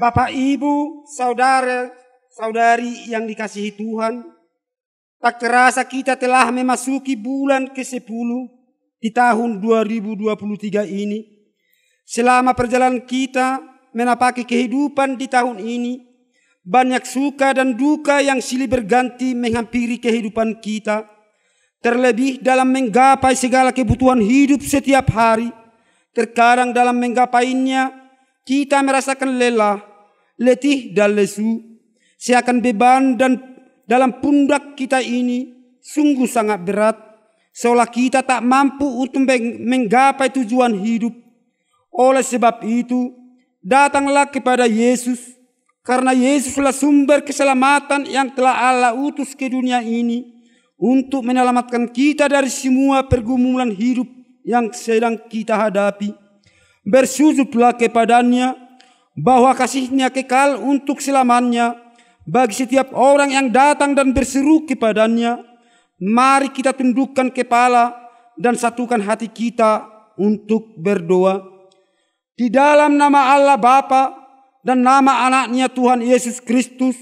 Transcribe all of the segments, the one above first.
Bapak, Ibu, saudara, saudari yang dikasihi Tuhan, tak terasa kita telah memasuki bulan ke-10 di tahun 2023 ini. Selama perjalanan kita menapaki kehidupan di tahun ini, banyak suka dan duka yang silih berganti menghampiri kehidupan kita. Terlebih dalam menggapai segala kebutuhan hidup setiap hari. Terkadang dalam menggapainya, kita merasakan lelah, letih dan lesu. Seakan beban dan dalam pundak kita ini sungguh sangat berat. Seolah kita tak mampu untuk menggapai tujuan hidup. Oleh sebab itu, datanglah kepada Yesus. Karena Yesuslah sumber keselamatan yang telah Allah utus ke dunia ini untuk menyelamatkan kita dari semua pergumulan hidup yang sedang kita hadapi. Bersujudlah kepadanya bahwa kasih-Nya kekal untuk selamanya bagi setiap orang yang datang dan berseru kepadanya. Mari kita tundukkan kepala dan satukan hati kita untuk berdoa. Di dalam nama Allah Bapa dan nama anaknya Tuhan Yesus Kristus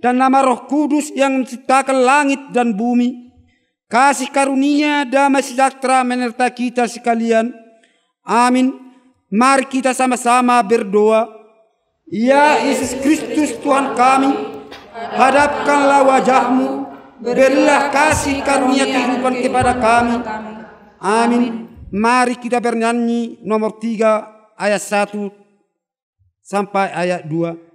dan nama Roh Kudus yang menciptakan langit dan bumi, kasih karunia damai sejahtera menyertai kita sekalian. Amin. Mari kita sama-sama berdoa. Ya Yesus Kristus Tuhan kami, hadapkanlah wajah-Mu, berilah kasih karunia kehidupan kepada kami. Amin. Mari kita bernyanyi nomor 3 ayat 1 sampai ayat 2.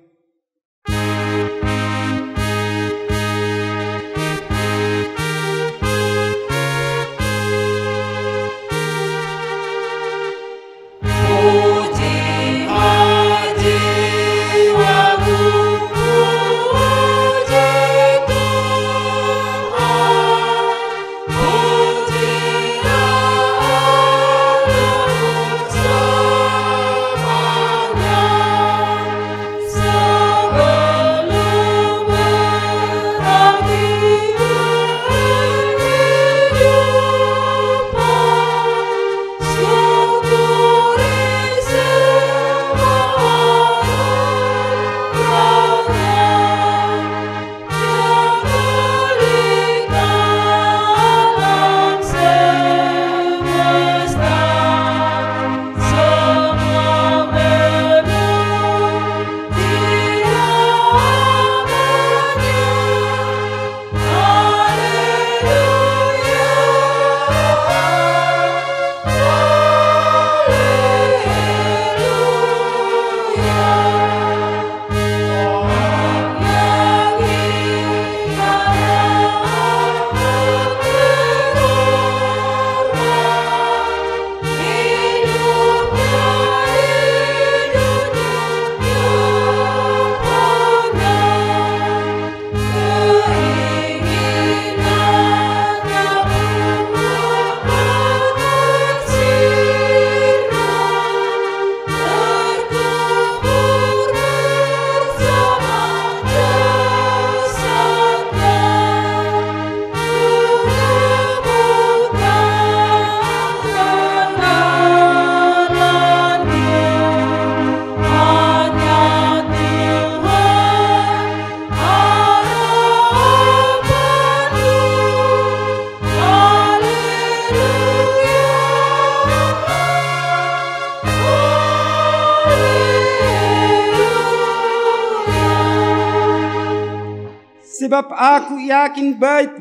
Sebab aku yakin baik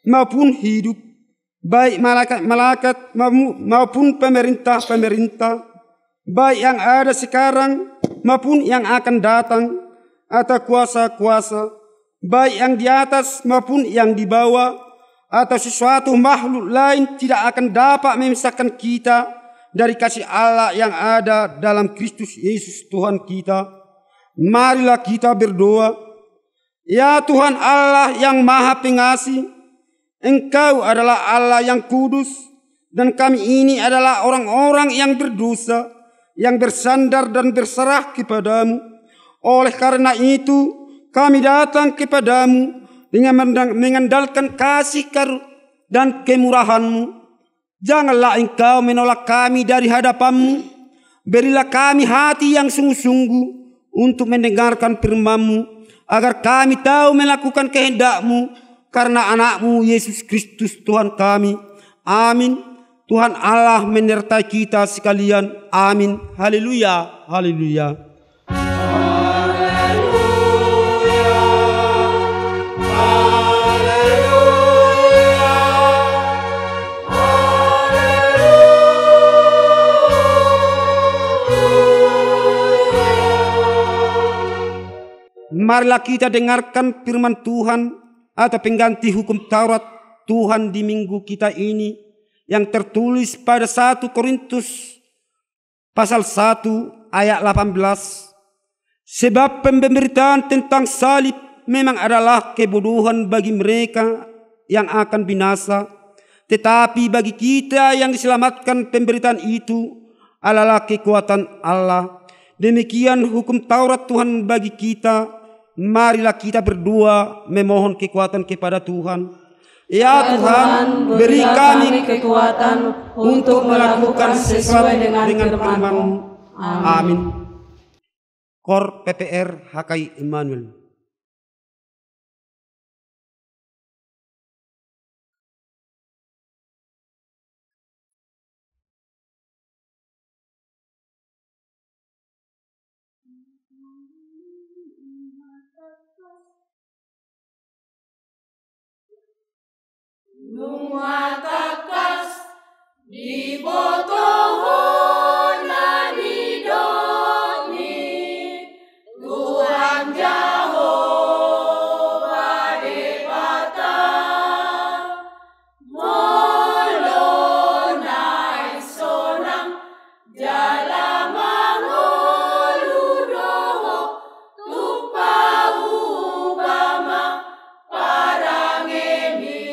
maupun hidup, baik malaikat maupun pemerintah, baik yang ada sekarang maupun yang akan datang, atau kuasa-kuasa, baik yang di atas maupun yang di bawah, atau sesuatu makhluk lain tidak akan dapat memisahkan kita dari kasih Allah yang ada dalam Kristus Yesus Tuhan kita. Marilah kita berdoa. Ya Tuhan Allah yang Maha Pengasih, Engkau adalah Allah yang kudus, dan kami ini adalah orang-orang yang berdosa, yang bersandar dan berserah kepadamu. Oleh karena itu, kami datang kepadamu dengan mengandalkan kasih dan kemurahan-Mu. Janganlah Engkau menolak kami dari hadapan-Mu. Berilah kami hati yang sungguh-sungguh untuk mendengarkan firman-Mu, agar kami tahu melakukan kehendak-Mu, karena anak-Mu Yesus Kristus Tuhan kami. Amin. Tuhan Allah menyertai kita sekalian. Amin. Haleluya. Haleluya. Marilah kita dengarkan firman Tuhan atau pengganti hukum Taurat Tuhan di minggu kita ini yang tertulis pada 1 Korintus pasal 1 ayat 18. Sebab pemberitaan tentang salib memang adalah kebodohan bagi mereka yang akan binasa, tetapi bagi kita yang diselamatkan pemberitaan itu adalah kekuatan Allah. Demikian hukum Taurat Tuhan bagi kita. Marilah kita berdoa memohon kekuatan kepada Tuhan. Ya Tuhan, beri kami kekuatan untuk melakukan sesuai dengan firman-Mu. Amin. Kor PPR HKI Immanuel. Nuatakas di botohon na di doni Tuhan Jehovah debata molonai sonang jala mangoludoho tupa ubama parangeni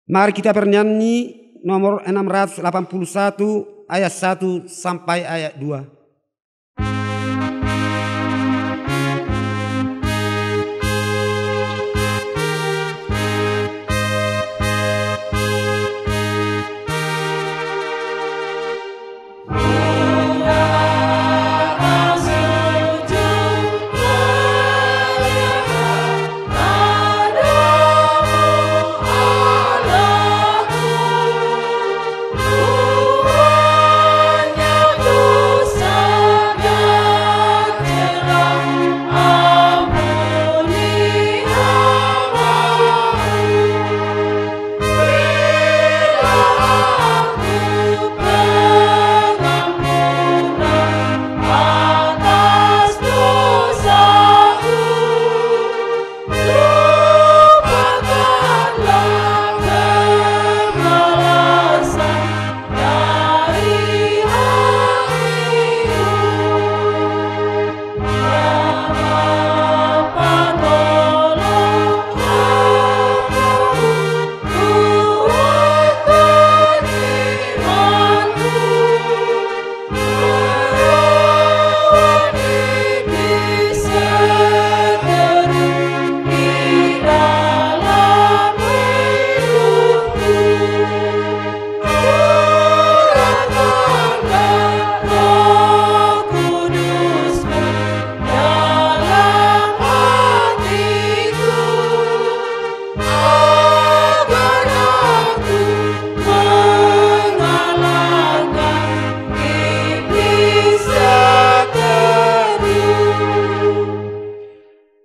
Mari kita bernyanyi nomor 681 ayat 1 sampai ayat 2.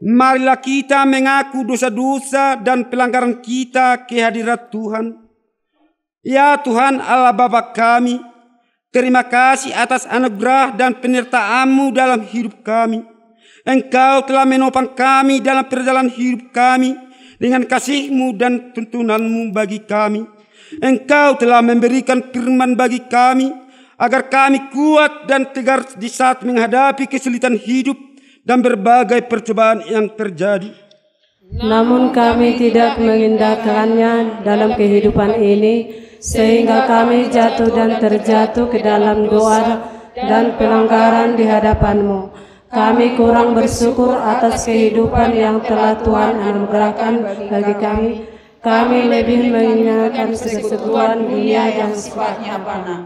Marilah kita mengaku dosa-dosa dan pelanggaran kita ke hadirat Tuhan. Ya Tuhan Allah Bapa kami, terima kasih atas anugerah dan penyertaan-Mu dalam hidup kami. Engkau telah menopang kami dalam perjalanan hidup kami dengan kasih-Mu dan tuntunan-Mu bagi kami. Engkau telah memberikan firman bagi kami agar kami kuat dan tegar di saat menghadapi kesulitan hidup dan berbagai percobaan yang terjadi. Namun kami tidak mengindahkannya dalam kehidupan ini, sehingga kami jatuh dan terjatuh ke dalam doa dan pelanggaran di hadapan-Mu. Kami kurang bersyukur atas kehidupan yang telah Tuhan anugerahkan bagi kami. Kami lebih menginginkan persekutuan dunia yang sifatnya fana.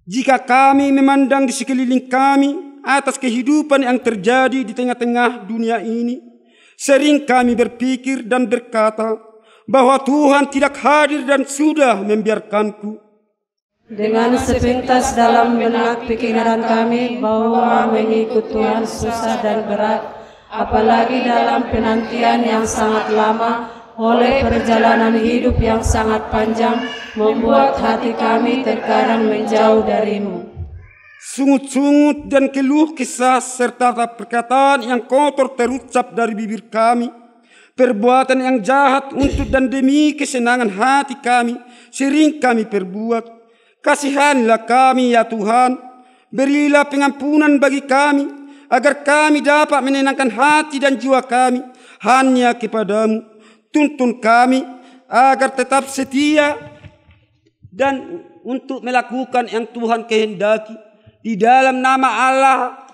Jika kami memandang di sekeliling kami atas kehidupan yang terjadi di tengah-tengah dunia ini, sering kami berpikir dan berkata bahwa Tuhan tidak hadir dan sudah membiarkanku. Dengan sepintas dalam benak pikiran kami bahwa mengikut Tuhan susah dan berat, apalagi dalam penantian yang sangat lama oleh perjalanan hidup yang sangat panjang, membuat hati kami terkadang menjauh dari-Mu. Sungut-sungut dan keluh kesah serta perkataan yang kotor terucap dari bibir kami. Perbuatan yang jahat untuk dan demi kesenangan hati kami sering kami perbuat. Kasihanilah kami ya Tuhan. Berilah pengampunan bagi kami agar kami dapat menenangkan hati dan jiwa kami hanya kepadamu. Tuntun kami agar tetap setia dan untuk melakukan yang Tuhan kehendaki. Di dalam nama Allah,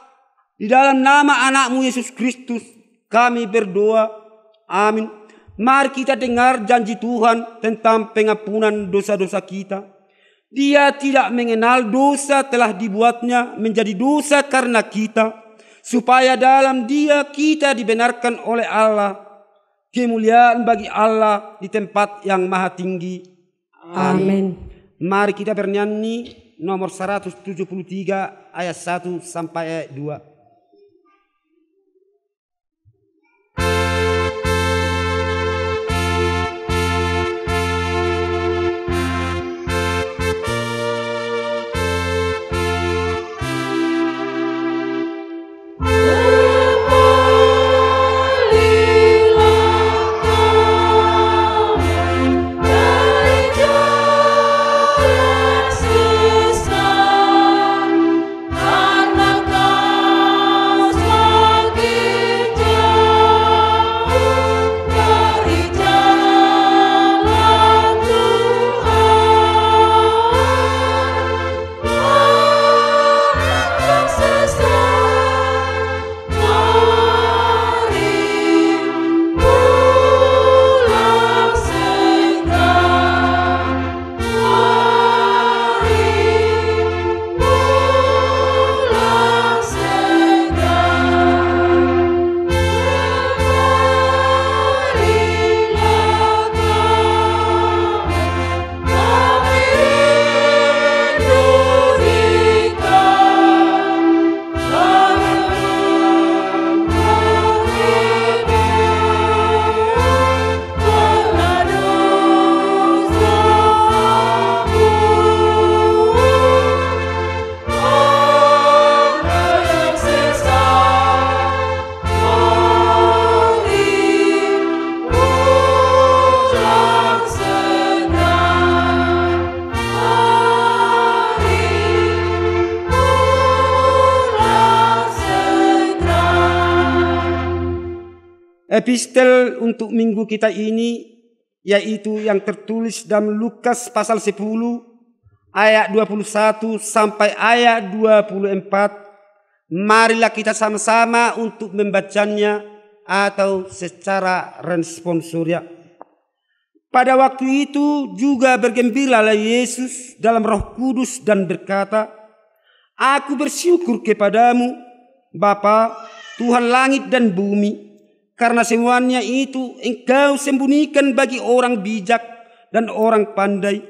di dalam nama anak-Mu Yesus Kristus, kami berdoa. Amin. Mari kita dengar janji Tuhan tentang pengampunan dosa-dosa kita. Dia tidak mengenal dosa telah dibuatnya menjadi dosa karena kita, supaya dalam Dia kita dibenarkan oleh Allah. Kemuliaan bagi Allah di tempat yang maha tinggi. Amin. Mari kita bernyanyi nomor 173 ayat 1 sampai ayat 2. Karena Epistel untuk minggu kita ini yaitu yang tertulis dalam Lukas pasal 10 ayat 21 sampai ayat 24. Marilah kita sama-sama untuk membacanya atau secara responsoria. Pada waktu itu juga bergembiralah Yesus dalam Roh Kudus dan berkata, "Aku bersyukur kepadamu, Bapa, Tuhan langit dan bumi, karena semuanya itu Engkau sembunyikan bagi orang bijak dan orang pandai,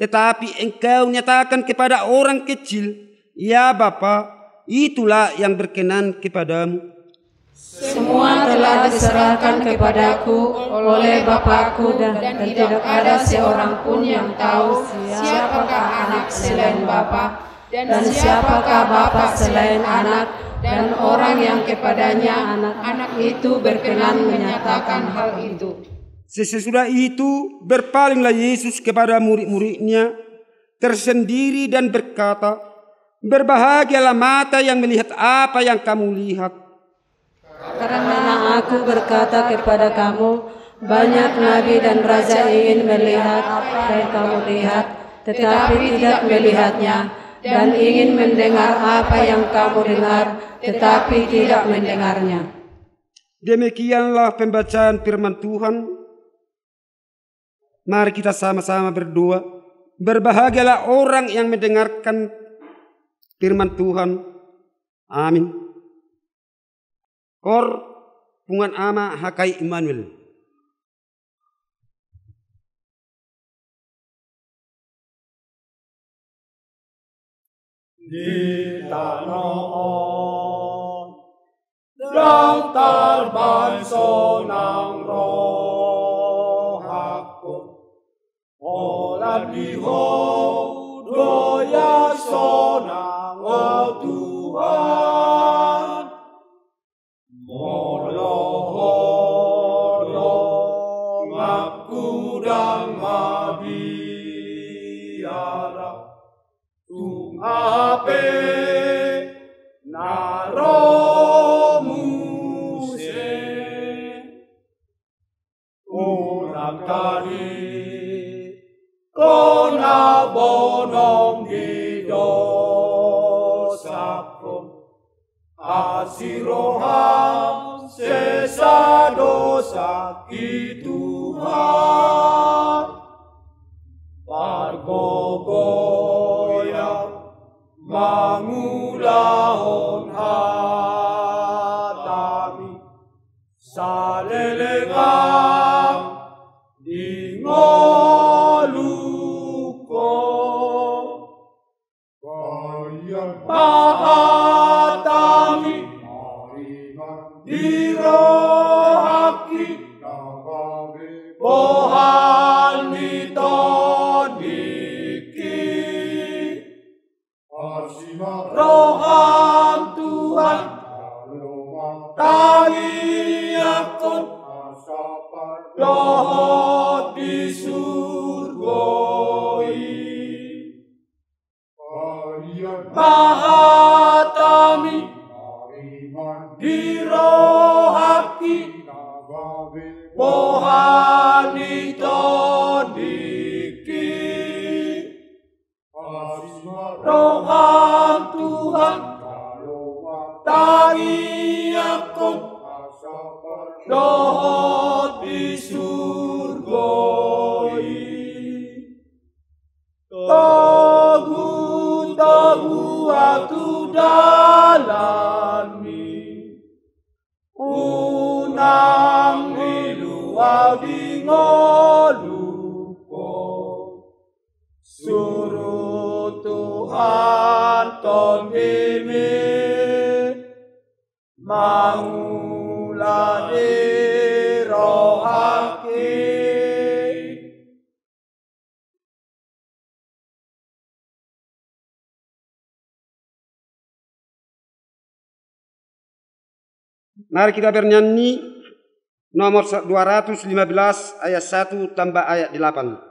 tetapi Engkau nyatakan kepada orang kecil. Ya Bapa, itulah yang berkenan kepadamu." Semua telah diserahkan kepadaku oleh Bapakku dan tidak ada seorang pun yang tahu siapakah anak selain Bapa dan siapakah Bapa selain anak dan orang yang kepadanya anak itu berkenan menyatakan hal itu. Sesudah itu berpalinglah Yesus kepada murid-muridnya tersendiri dan berkata, "Berbahagialah mata yang melihat apa yang kamu lihat. Karena aku berkata kepada kamu, banyak nabi dan raja ingin melihat apa yang kamu lihat, tetapi tidak melihatnya, dan ingin mendengar apa yang kamu dengar, tetapi tidak mendengarnya." Demikianlah pembacaan firman Tuhan. Mari kita sama-sama berdoa. Berbahagialah orang yang mendengarkan firman Tuhan. Amin. Kor pungan ama hakai Immanuel. Di tanah daftar bansonang roh aku olah diho doya sonang o Tuhan molohorong aku dan mabiara ape naromuse orang kari kona bonong di dosaku asiroham sesa dosa ki Tuhan pargogoya mangulahon hatami salelengang di ngoluko pahatami di rohaki bohan mitodiki roham Tuhan tayakon dohot di surgoi mahatami di rohaki bohani todiki roham Tuhan tayakon dohot di surgoi tahu aku dalami unang iluau di ngoluko suruh Tuhan ton bimi mangula di rohaki. Mari kita bernyanyi nomor 215 ayat 1 tambah ayat 8.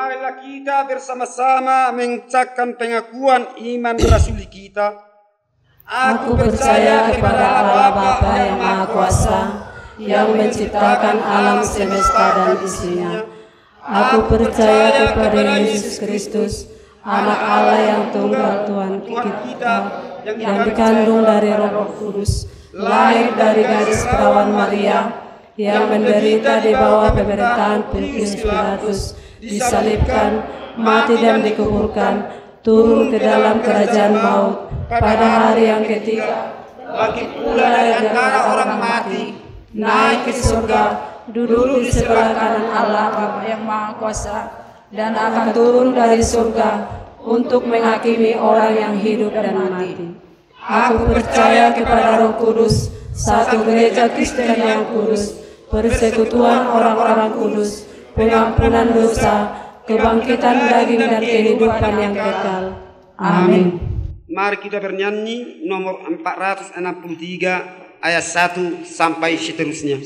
Marilah kita bersama-sama mengucapkan pengakuan iman rasuli kita. Aku percaya kepada Allah Bapa yang Maha Kuasa, yang menciptakan alam semesta dan isinya. Aku percaya kepada Yesus Kristus, Anak Allah yang tunggal Tuhan kita, yang dikandung dari Roh Kudus, lahir dari gadis perawan Maria, yang menderita di bawah pemerintahan Pontius Pilatus, disalibkan, mati dan dikuburkan, turun ke dalam kerajaan maut pada hari yang ketiga, bangkit pula dari antara orang mati, naik ke surga, duduk di sebelah kanan Allah Bapa yang Maha Kuasa, dan akan turun dari surga untuk menghakimi orang yang hidup dan mati. Aku percaya kepada Roh Kudus, satu gereja Kristen yang kudus, persekutuan orang-orang kudus, pengampunan dosa, kebangkitan daging dan kehidupan yang kekal. Amin. Mari kita bernyanyi nomor 463 ayat 1 sampai seterusnya.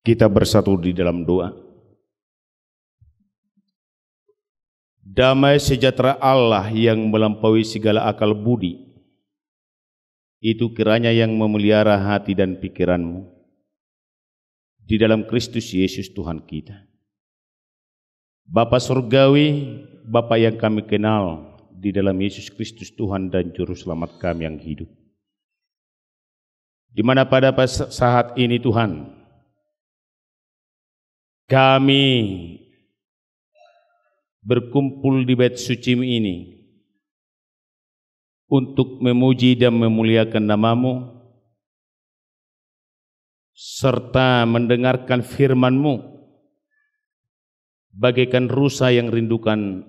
Kita bersatu di dalam doa. Damai sejahtera Allah yang melampaui segala akal budi, itu kiranya yang memelihara hati dan pikiranmu di dalam Kristus Yesus Tuhan kita. Bapa Surgawi, Bapa yang kami kenal di dalam Yesus Kristus Tuhan dan Juru Selamat kami yang hidup. Di mana pada saat ini Tuhan, kami berkumpul di bait suci ini untuk memuji dan memuliakan nama-Mu serta mendengarkan firman-Mu bagaikan rusa yang rindukan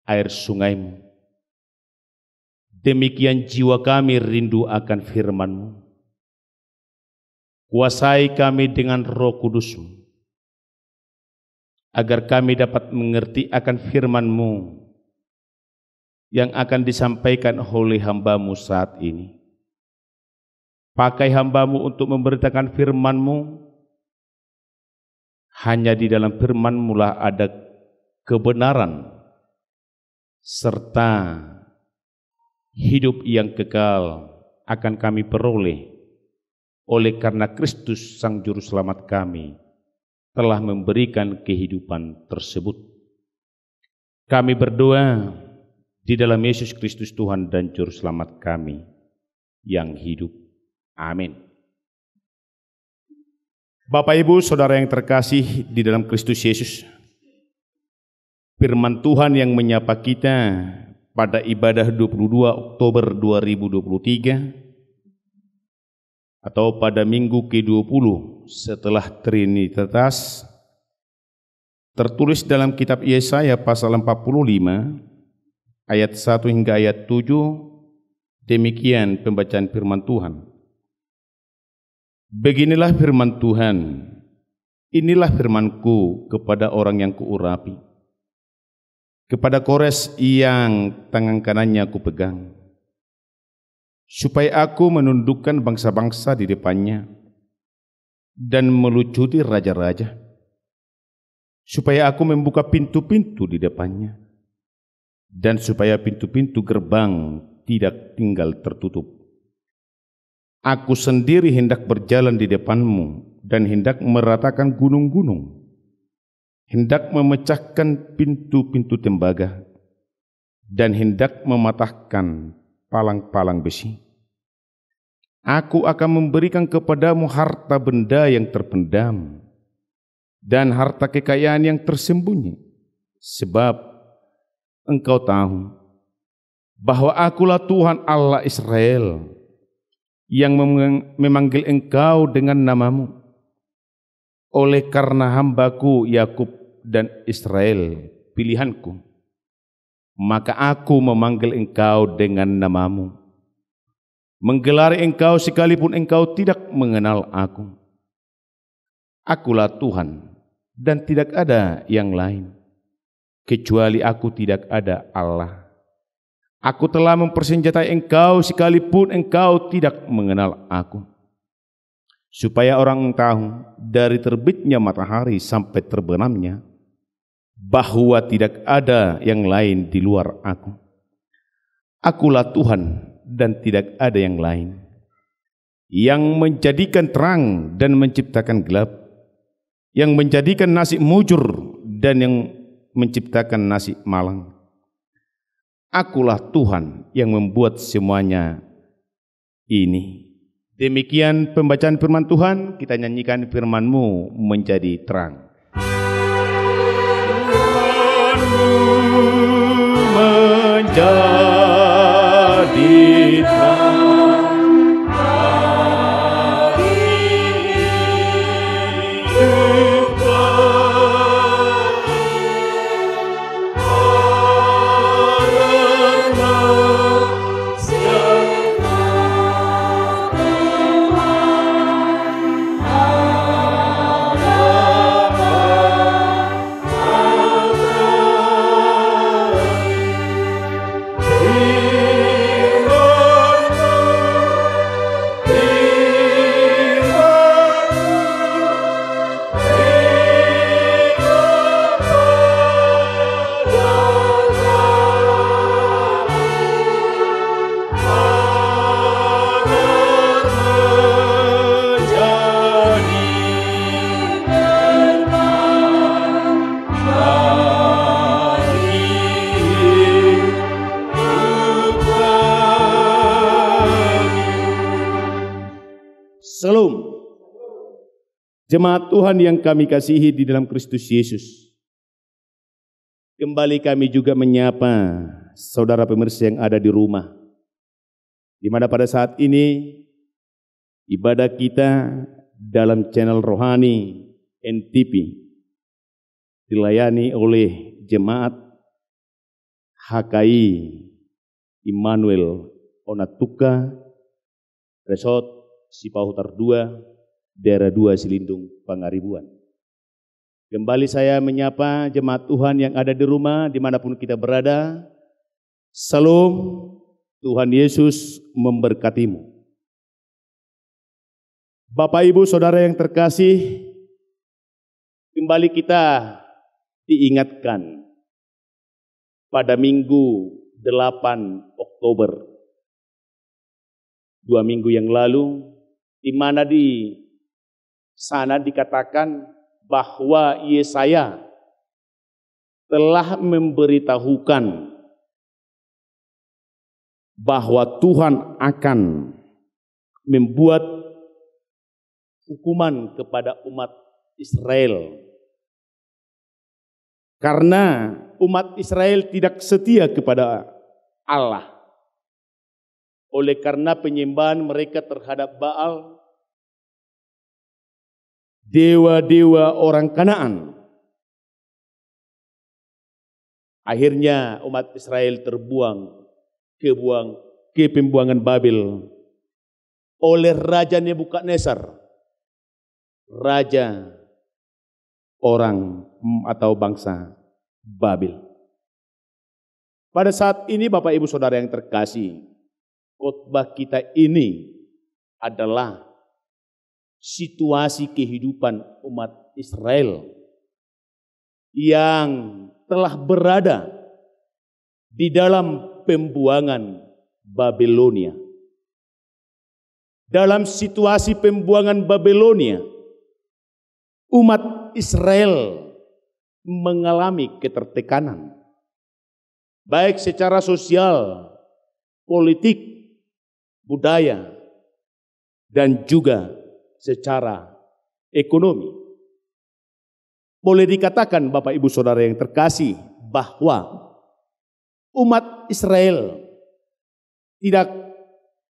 air sungai-Mu. Demikian jiwa kami rindu akan firman-Mu. Kuasai kami dengan Roh Kudus-Mu, agar kami dapat mengerti akan firman-Mu yang akan disampaikan oleh hamba-Mu saat ini. Pakai hamba-Mu untuk memberitakan firman-Mu, Hanya di dalam firman-Mu lah ada kebenaran serta hidup yang kekal akan kami peroleh oleh karena Kristus Sang Juru Selamat kami telah memberikan kehidupan tersebut. Kami berdoa di dalam Yesus Kristus Tuhan dan Juru Selamat kami yang hidup. Amin. Bapak Ibu Saudara yang terkasih di dalam Kristus Yesus, firman Tuhan yang menyapa kita pada ibadah 22 Oktober 2023 atau pada minggu ke-20 setelah Trinitas tertulis dalam kitab Yesaya pasal 45 ayat 1 hingga ayat 7. Demikian pembacaan firman Tuhan. Beginilah firman Tuhan, inilah firman-Ku kepada orang yang Kuurapi, kepada Kores yang tangan kanannya Kupegang, supaya Aku menundukkan bangsa-bangsa di depannya dan melucuti raja-raja, supaya Aku membuka pintu-pintu di depannya, dan supaya pintu-pintu gerbang tidak tinggal tertutup. Aku sendiri hendak berjalan di depan-Mu dan hendak meratakan gunung-gunung, hendak memecahkan pintu-pintu tembaga dan hendak mematahkan palang-palang besi. Aku akan memberikan kepadamu harta benda yang terpendam dan harta kekayaan yang tersembunyi, sebab engkau tahu bahwa Akulah Tuhan Allah Israel yang memanggil engkau dengan namamu. Oleh karena hamba-Ku Yakub dan Israel, pilihan-Ku, maka Aku memanggil engkau dengan namamu, menggelari engkau sekalipun engkau tidak mengenal Aku. Akulah Tuhan dan tidak ada yang lain, kecuali Aku tidak ada Allah. Aku telah mempersenjatai engkau sekalipun engkau tidak mengenal Aku, supaya orang tahu dari terbitnya matahari sampai terbenamnya bahwa tidak ada yang lain di luar Aku. Akulah Tuhan dan tidak ada yang lain, yang menjadikan terang dan menciptakan gelap, yang menjadikan nasi mujur dan yang menciptakan nasi malang. Akulah Tuhan yang membuat semuanya ini. Demikian pembacaan firman Tuhan, kita nyanyikan firman-Mu menjadi terang. Firman-Mu menjadi terang. Salam. Jemaat Tuhan yang kami kasihi di dalam Kristus Yesus, kembali kami juga menyapa saudara pemirsa yang ada di rumah, di mana pada saat ini ibadah kita dalam channel rohani NTP dilayani oleh jemaat HKI Immanuel Onatuka Resort Sipahutar 2, daerah 2 Silindung, Pangaribuan. Kembali saya menyapa jemaat Tuhan yang ada di rumah, dimanapun kita berada. Salam, Tuhan Yesus memberkatimu. Bapak Ibu Saudara yang terkasih, kembali kita diingatkan pada Minggu 8 Oktober 2 minggu yang lalu, di mana di sana dikatakan bahwa Yesaya telah memberitahukan bahwa Tuhan akan membuat hukuman kepada umat Israel. Karena umat Israel tidak setia kepada Allah. Oleh karena penyembahan mereka terhadap Baal, dewa-dewa orang Kanaan. Akhirnya umat Israel terbuang ke pembuangan Babel oleh Raja Nebukadnezar, raja orang atau bangsa Babel. Pada saat ini Bapak Ibu Saudara yang terkasih, khotbah kita ini adalah situasi kehidupan umat Israel yang telah berada di dalam pembuangan Babelonia. Dalam situasi pembuangan Babelonia, umat Israel mengalami ketertekanan, baik secara sosial, politik, budaya, dan juga secara ekonomi. Boleh dikatakan Bapak Ibu Saudara yang terkasih bahwa umat Israel tidak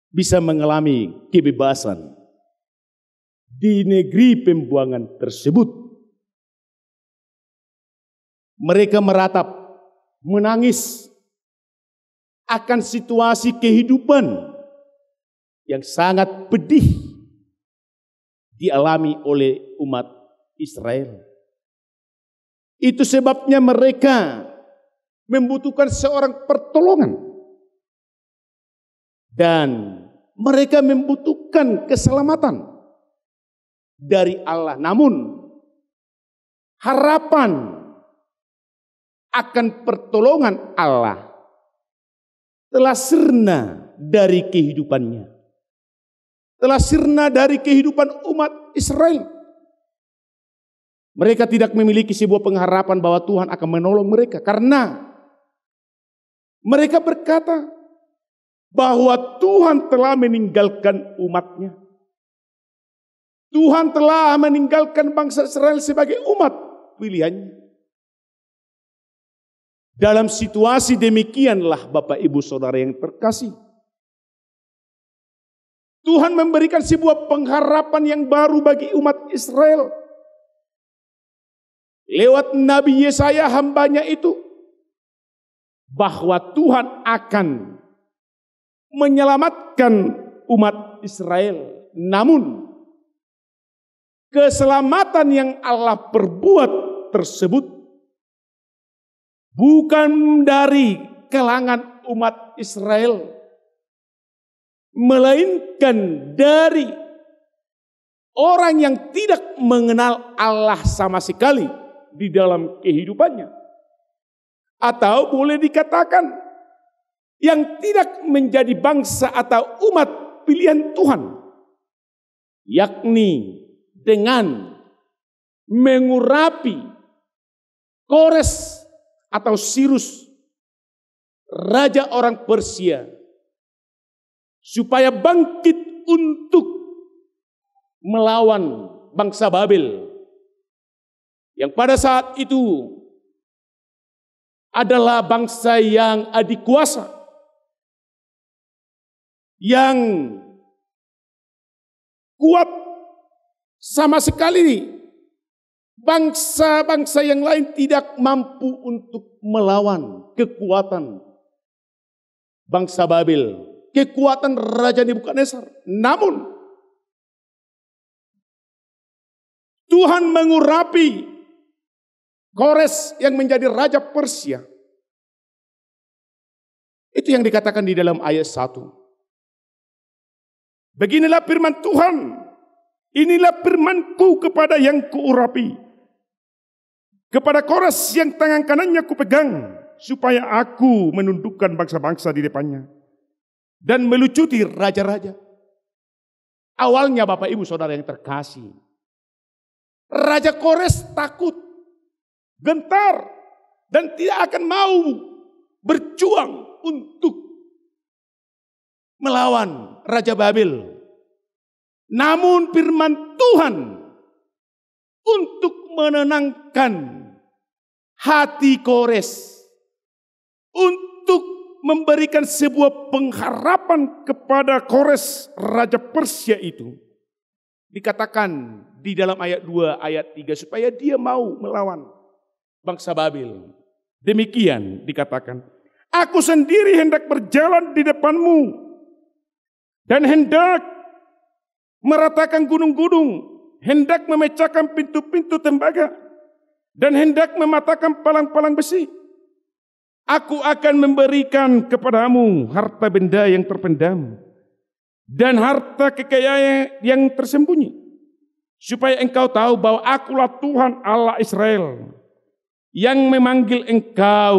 bisa mengalami kebebasan di negeri pembuangan tersebut. Mereka meratap, menangis akan situasi kehidupan yang sangat pedih dialami oleh umat Israel. Itu sebabnya mereka membutuhkan seorang pertolongan. Dan mereka membutuhkan keselamatan dari Allah. Namun harapan akan pertolongan Allah telah sirna dari kehidupannya. Telah sirna dari kehidupan umat Israel. Mereka tidak memiliki sebuah pengharapan bahwa Tuhan akan menolong mereka. Karena mereka berkata bahwa Tuhan telah meninggalkan umatnya. Tuhan telah meninggalkan bangsa Israel sebagai umat pilihannya. Dalam situasi demikianlah Bapak Ibu Saudara yang terkasih, Tuhan memberikan sebuah pengharapan yang baru bagi umat Israel. Lewat Nabi Yesaya hambanya itu, bahwa Tuhan akan menyelamatkan umat Israel. Namun keselamatan yang Allah perbuat tersebut bukan dari kalangan umat Israel, melainkan dari orang yang tidak mengenal Allah sama sekali di dalam kehidupannya. Atau boleh dikatakan yang tidak menjadi bangsa atau umat pilihan Tuhan, yakni dengan mengurapi Kores atau Sirus, raja orang Persia, supaya bangkit untuk melawan bangsa Babel, yang pada saat itu adalah bangsa yang adik kuasa, yang kuat sama sekali. Bangsa-bangsa yang lain tidak mampu untuk melawan kekuatan bangsa Babel, kekuatan Raja Nebukadnezar. Namun Tuhan mengurapi Kores yang menjadi Raja Persia. Itu yang dikatakan di dalam ayat 1. Beginilah firman Tuhan, inilah firman-Ku kepada yang kuurapi, kepada Kores yang tangan kanannya kupegang, supaya aku menundukkan bangsa-bangsa di depannya dan melucuti raja-raja. Awalnya Bapak Ibu Saudara yang terkasih, Raja Kores takut, gentar, dan tidak akan mau berjuang untuk melawan Raja Babel. Namun firman Tuhan untuk menenangkan hati Kores, untuk memberikan sebuah pengharapan kepada Kores Raja Persia itu, dikatakan di dalam ayat 2 ayat 3 supaya dia mau melawan bangsa Babel. Demikian dikatakan, aku sendiri hendak berjalan di depanmu dan hendak meratakan gunung-gunung, hendak memecahkan pintu-pintu tembaga, dan hendak mematahkan palang-palang besi. Aku akan memberikan kepadamu harta benda yang terpendam dan harta kekayaan yang tersembunyi, supaya engkau tahu bahwa akulah Tuhan Allah Israel yang memanggil engkau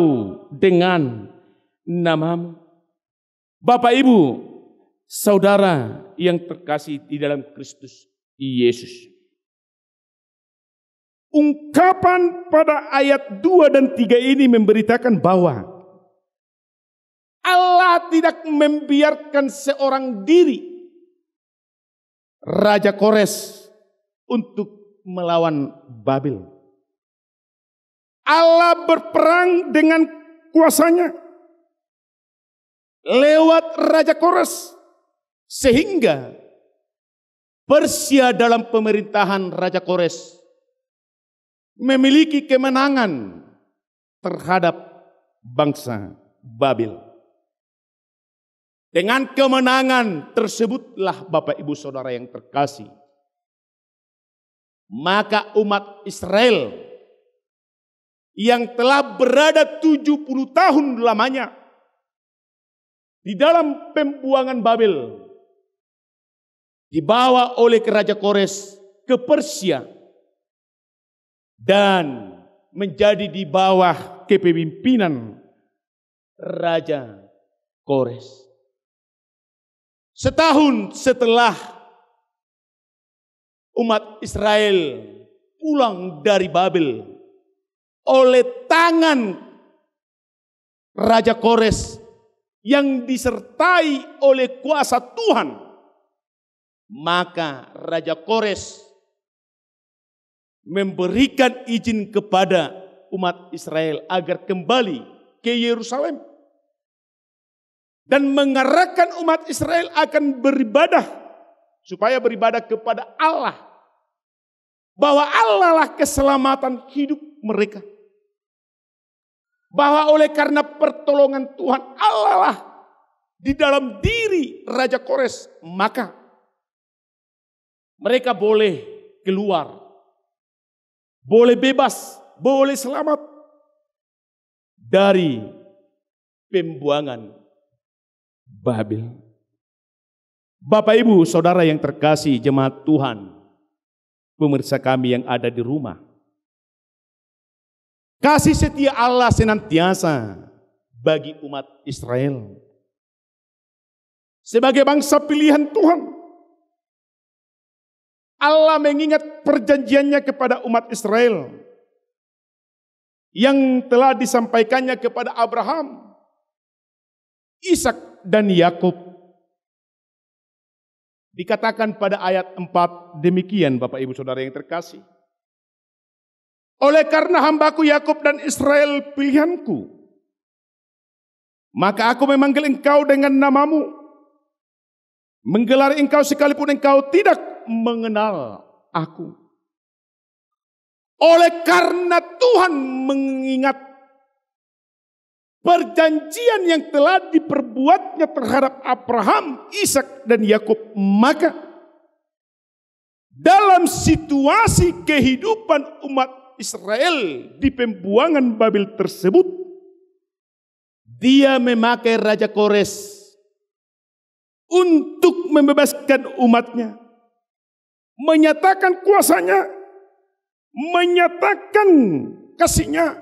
dengan namamu. Bapak Ibu Saudara yang terkasih di dalam Kristus Yesus, ungkapan pada ayat 2 dan 3 ini memberitakan bahwa Allah tidak membiarkan seorang diri Raja Kores untuk melawan Babel. Allah berperang dengan kuasanya lewat Raja Kores, sehingga Persia dalam pemerintahan Raja Kores memiliki kemenangan terhadap bangsa Babel. Dengan kemenangan tersebutlah Bapak Ibu Saudara yang terkasih, maka umat Israel yang telah berada 70 tahun lamanya di dalam pembuangan Babel, dibawa oleh Raja Kores ke Persia dan menjadi di bawah kepemimpinan Raja Kores. Setahun setelah umat Israel pulang dari Babel oleh tangan Raja Kores yang disertai oleh kuasa Tuhan, maka Raja Kores memberikan izin kepada umat Israel agar kembali ke Yerusalem dan mengarahkan umat Israel akan beribadah, supaya beribadah kepada Allah, bahwa Allah lah keselamatan hidup mereka, bahwa oleh karena pertolongan Tuhan Allah lah di dalam diri Raja Kores, maka mereka boleh keluar, boleh bebas, boleh selamat dari pembuangan Babel. Bapak Ibu Saudara yang terkasih, jemaat Tuhan, pemirsa kami yang ada di rumah, kasih setia Allah senantiasa bagi umat Israel sebagai bangsa pilihan Tuhan. Allah mengingat perjanjiannya kepada umat Israel yang telah disampaikannya kepada Abraham, Ishak dan Yakub. Dikatakan pada ayat 4 demikian, Bapak Ibu Saudara yang terkasih. Oleh karena hambaku Yakub dan Israel pilihanku, maka aku memanggil engkau dengan namamu, menggelar engkau sekalipun engkau tidak mengenal aku. Oleh karena Tuhan mengingat perjanjian yang telah diperbuatnya terhadap Abraham, Ishak dan Yakub, maka dalam situasi kehidupan umat Israel di pembuangan Babel tersebut, dia memakai Raja Kores untuk membebaskan umatnya, menyatakan kuasanya, menyatakan kasih-Nya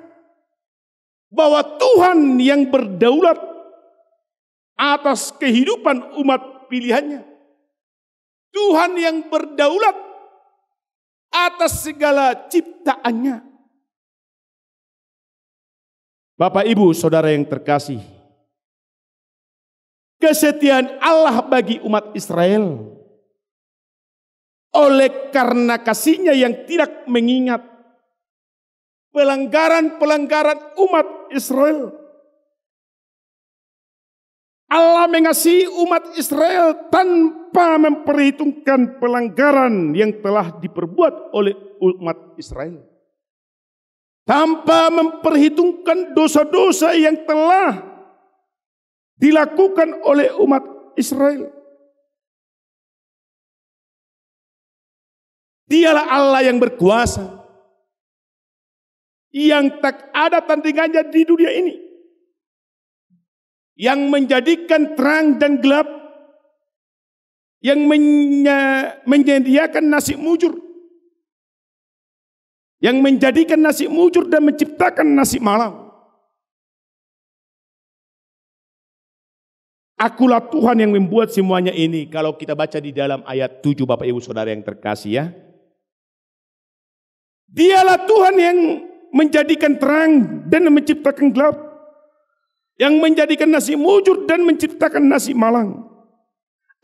bahwa Tuhan yang berdaulat atas kehidupan umat pilihannya. Tuhan yang berdaulat atas segala ciptaannya. Bapak, Ibu, Saudara yang terkasih, kesetiaan Allah bagi umat Israel oleh karena kasih-Nya yang tidak mengingat pelanggaran-pelanggaran umat Israel. Allah mengasihi umat Israel tanpa memperhitungkan pelanggaran yang telah diperbuat oleh umat Israel. Tanpa memperhitungkan dosa-dosa yang telah dilakukan oleh umat Israel. Dialah Allah yang berkuasa, yang tak ada tandingannya di dunia ini, yang menjadikan terang dan gelap, yang menyediakan nasi mujur, yang menjadikan nasi mujur dan menciptakan nasi malam. Akulah Tuhan yang membuat semuanya ini. Kalau kita baca di dalam ayat 7, Bapak Ibu Saudara yang terkasih ya. Dialah Tuhan yang menjadikan terang dan menciptakan gelap, yang menjadikan nasi mujur dan menciptakan nasi malang.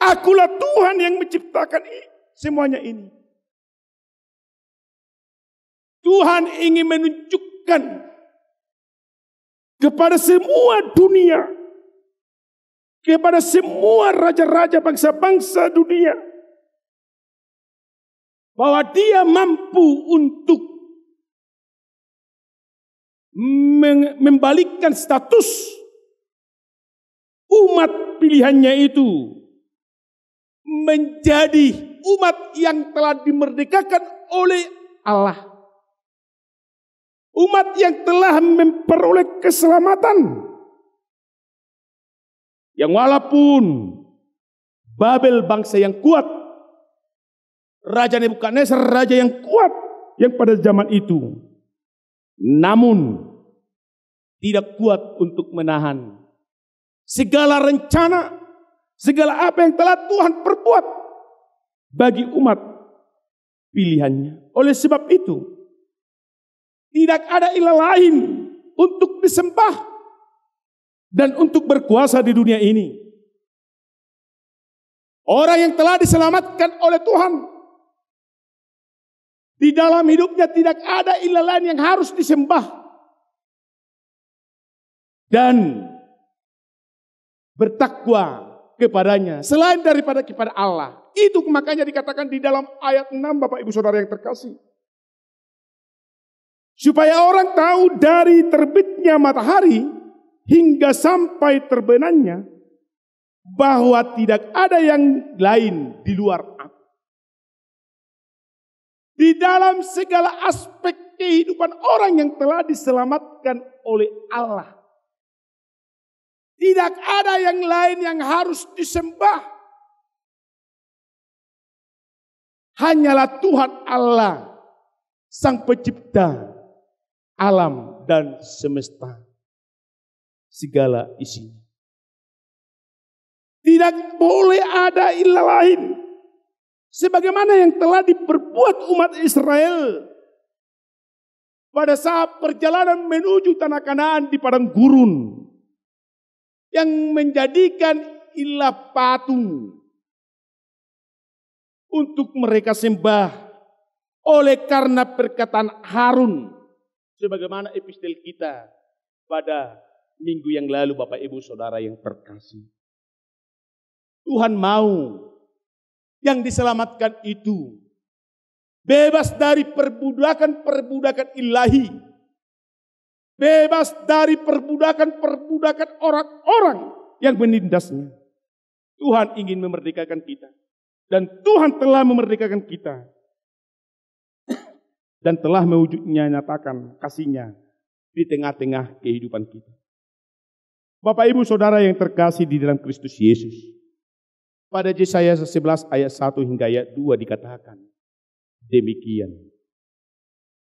Akulah Tuhan yang menciptakan semuanya ini. Tuhan ingin menunjukkan kepada semua dunia, kepada semua raja-raja bangsa-bangsa dunia, bahwa Dia mampu untuk membalikkan status umat pilihannya itu menjadi umat yang telah dimerdekakan oleh Allah. Umat yang telah memperoleh keselamatan. Yang walaupun Babel bangsa yang kuat, Raja Nebukadnezar raja yang kuat yang pada zaman itu, namun tidak kuat untuk menahan segala rencana, segala apa yang telah Tuhan perbuat bagi umat pilihannya. Oleh sebab itu, tidak ada ilah lain untuk disembah dan untuk berkuasa di dunia ini. Orang yang telah diselamatkan oleh Tuhan, di dalam hidupnya tidak ada ilah lain yang harus disembah dan bertakwa kepadanya selain daripada kepada Allah. Itu makanya dikatakan di dalam ayat 6, Bapak Ibu Saudara yang terkasih. Supaya orang tahu dari terbitnya matahari hingga sampai terbenamnya bahwa tidak ada yang lain di luar aku. Di dalam segala aspek kehidupan orang yang telah diselamatkan oleh Allah, tidak ada yang lain yang harus disembah. Hanyalah Tuhan Allah, Sang Pencipta alam dan semesta, segala isinya. Tidak boleh ada ilah lain, sebagaimana yang telah diperbuat umat Israel pada saat perjalanan menuju tanah Kanaan di padang gurun, yang menjadikan ilah patung untuk mereka sembah oleh karena perkataan Harun. Sebagaimana epistel kita pada minggu yang lalu, Bapak Ibu Saudara yang terkasih. Tuhan mau yang diselamatkan itu bebas dari perbudakan-perbudakan ilahi. Bebas dari perbudakan-perbudakan orang-orang yang menindasnya. Tuhan ingin memerdekakan kita. Dan Tuhan telah memerdekakan kita. Dan telah mewujudnya nyatakan kasih-Nya di tengah-tengah kehidupan kita. Bapak Ibu Saudara yang terkasih di dalam Kristus Yesus. Pada Yesaya 11 ayat 1 hingga ayat 2 dikatakan demikian.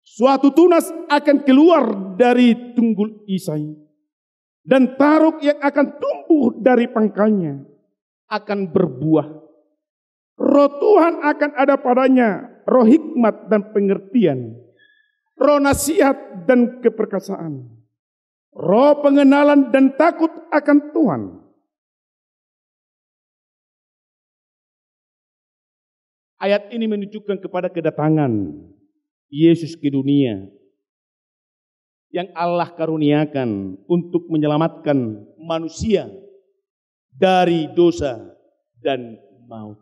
Suatu tunas akan keluar dari tunggul Isai, dan taruk yang akan tumbuh dari pangkalnya akan berbuah. Roh Tuhan akan ada padanya, roh hikmat dan pengertian, roh nasihat dan keperkasaan, roh pengenalan dan takut akan Tuhan. Ayat ini menunjukkan kepada kedatangan Yesus ke dunia yang Allah karuniakan untuk menyelamatkan manusia dari dosa dan maut.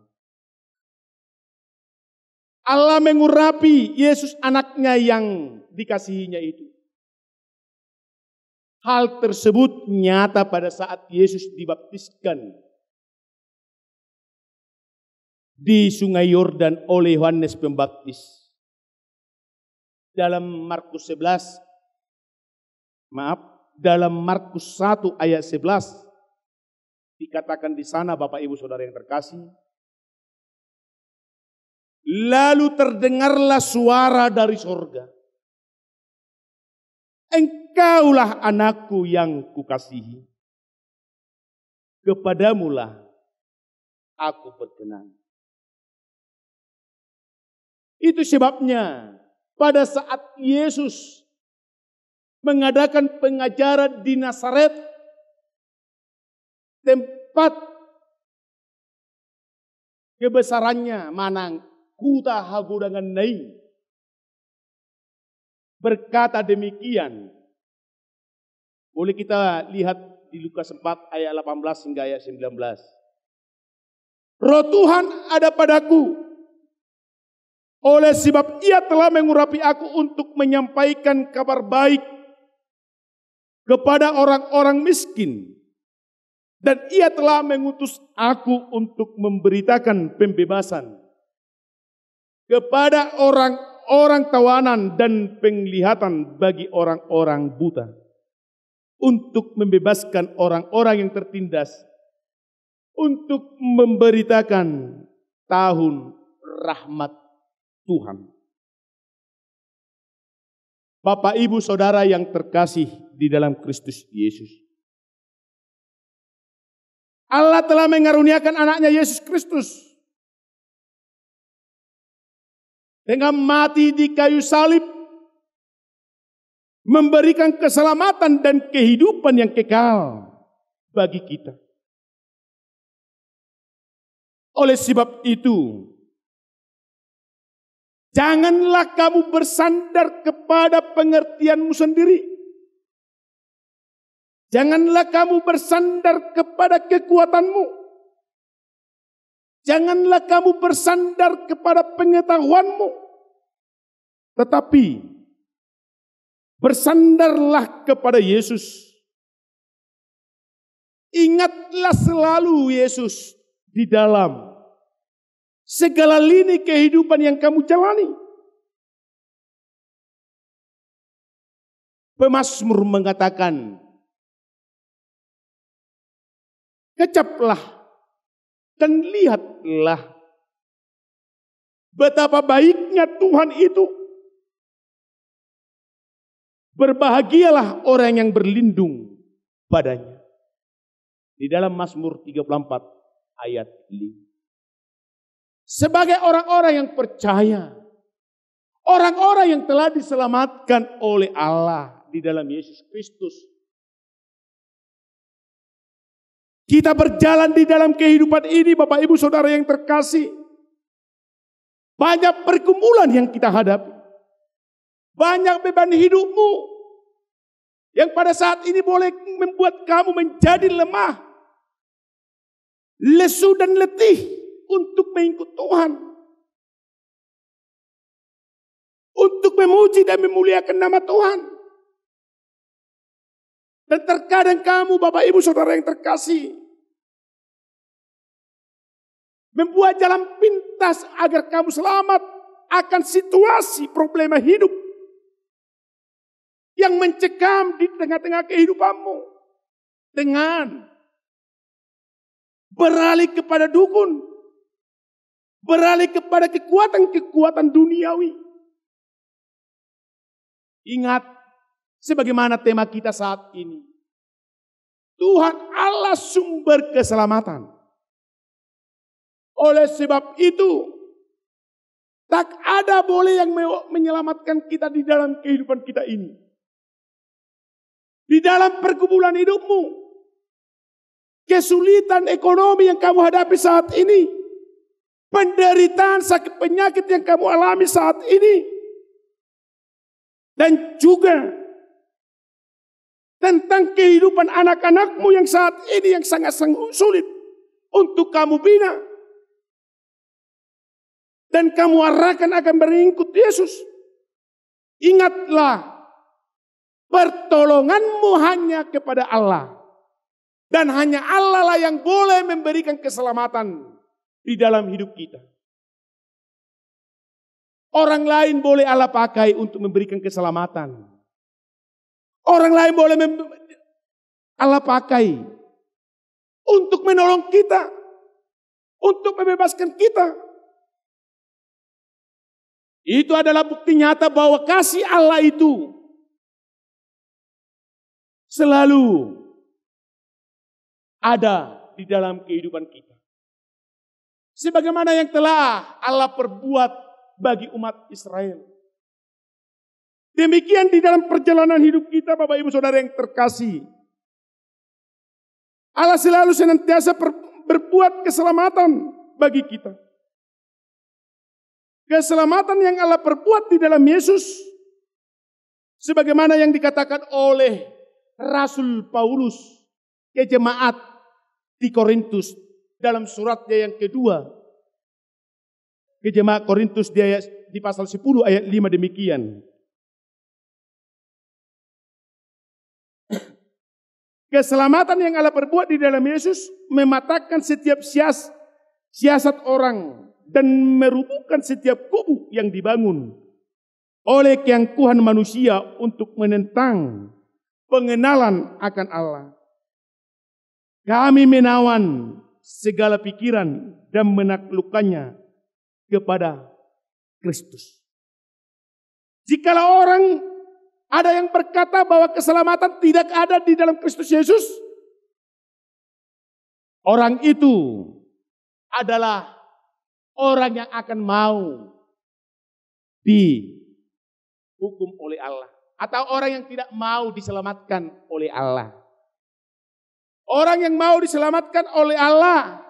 Allah mengurapi Yesus anaknya yang dikasihinya itu. Hal tersebut nyata pada saat Yesus dibaptiskan di Sungai Yordan oleh Yohanes Pembaptis. Dalam Markus 1 ayat 11 dikatakan di sana, Bapak Ibu Saudara yang terkasih, lalu terdengarlah suara dari sorga, engkaulah anakku yang kukasihi, kepadamulah aku berkenan. Itu sebabnya pada saat Yesus mengadakan pengajaran di Nazaret, tempat kebesarannya manang kuta hagudangan nai, berkata demikian. Boleh kita lihat di Lukas 4 ayat 18 hingga ayat 19. Roh Tuhan ada padaku, oleh sebab ia telah mengurapi aku untuk menyampaikan kabar baik kepada orang-orang miskin. Dan ia telah mengutus aku untuk memberitakan pembebasan kepada orang-orang tawanan dan penglihatan bagi orang-orang buta. Untuk membebaskan orang-orang yang tertindas. Untuk memberitakan tahun rahmat Tuhan. Bapak, Ibu, Saudara yang terkasih di dalam Kristus Yesus. Allah telah mengaruniakan anaknya Yesus Kristus dengan mati di kayu salib, memberikan keselamatan dan kehidupan yang kekal bagi kita. Oleh sebab itu, janganlah kamu bersandar kepada pengertianmu sendiri. Janganlah kamu bersandar kepada kekuatanmu. Janganlah kamu bersandar kepada pengetahuanmu. Tetapi bersandarlah kepada Yesus. Ingatlah selalu Yesus di dalam segala lini kehidupan yang kamu jalani. Pemazmur mengatakan, kecaplah dan lihatlah betapa baiknya Tuhan itu. Berbahagialah orang yang berlindung padanya. Di dalam Mazmur 34 ayat 5. Sebagai orang-orang yang percaya, orang-orang yang telah diselamatkan oleh Allah di dalam Yesus Kristus, kita berjalan di dalam kehidupan ini, Bapak Ibu Saudara yang terkasih. Banyak pergumulan yang kita hadapi. Banyak beban hidupmu yang pada saat ini boleh membuat kamu menjadi lemah, lesu dan letih untuk mengikut Tuhan. Untuk memuji dan memuliakan nama Tuhan. Dan terkadang kamu, Bapak Ibu Saudara yang terkasih, membuat jalan pintas agar kamu selamat akan situasi problema hidup yang mencekam di tengah-tengah kehidupanmu. Dengan beralih kepada dukun, beralih kepada kekuatan-kekuatan duniawi. Ingat, sebagaimana tema kita saat ini. Tuhan Allah sumber keselamatan. Oleh sebab itu, tak ada boleh yang menyelamatkan kita di dalam kehidupan kita ini. Di dalam pergumulan hidupmu, kesulitan ekonomi yang kamu hadapi saat ini, penderitaan sakit penyakit yang kamu alami saat ini, dan juga tentang kehidupan anak-anakmu yang saat ini yang sangat sulit untuk kamu bina. Dan kamu arahkan akan mengikut Yesus. Ingatlah, pertolonganmu hanya kepada Allah. Dan hanya Allah lah yang boleh memberikan keselamatan di dalam hidup kita. Orang lain boleh Allah pakai untuk memberikan keselamatan. Orang lain boleh Allah pakai untuk menolong kita. Untuk membebaskan kita. Itu adalah bukti nyata bahwa kasih Allah itu selalu ada di dalam kehidupan kita. Sebagaimana yang telah Allah perbuat bagi umat Israel. Demikian di dalam perjalanan hidup kita, Bapak Ibu Saudara yang terkasih. Allah selalu senantiasa berbuat keselamatan bagi kita. Keselamatan yang Allah perbuat di dalam Yesus, sebagaimana yang dikatakan oleh Rasul Paulus ke jemaat di Korintus dalam suratnya yang kedua. Ke jemaat Korintus di pasal 10 ayat 5 demikian. Keselamatan yang Allah perbuat di dalam Yesus mematahkan setiap siasat orang dan merubuhkan setiap kubu yang dibangun oleh keangkuhan manusia untuk menentang pengenalan akan Allah. Kami menawan segala pikiran dan menaklukkannya kepada Kristus. Jikalau orang ada yang berkata bahwa keselamatan tidak ada di dalam Kristus Yesus, orang itu adalah orang yang akan mau dihukum oleh Allah. Atau orang yang tidak mau diselamatkan oleh Allah. Orang yang mau diselamatkan oleh Allah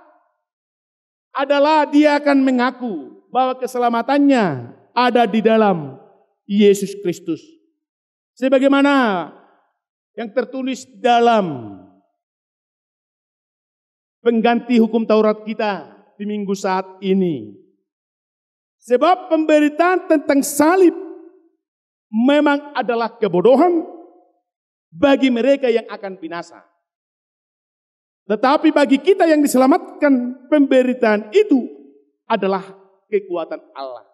adalah dia akan mengaku bahwa keselamatannya ada di dalam Yesus Kristus. Sebagaimana yang tertulis dalam pengganti hukum Taurat kita di minggu saat ini. Sebab pemberitaan tentang salib memang adalah kebodohan bagi mereka yang akan binasa. Tetapi bagi kita yang diselamatkan, pemberitaan itu adalah kekuatan Allah.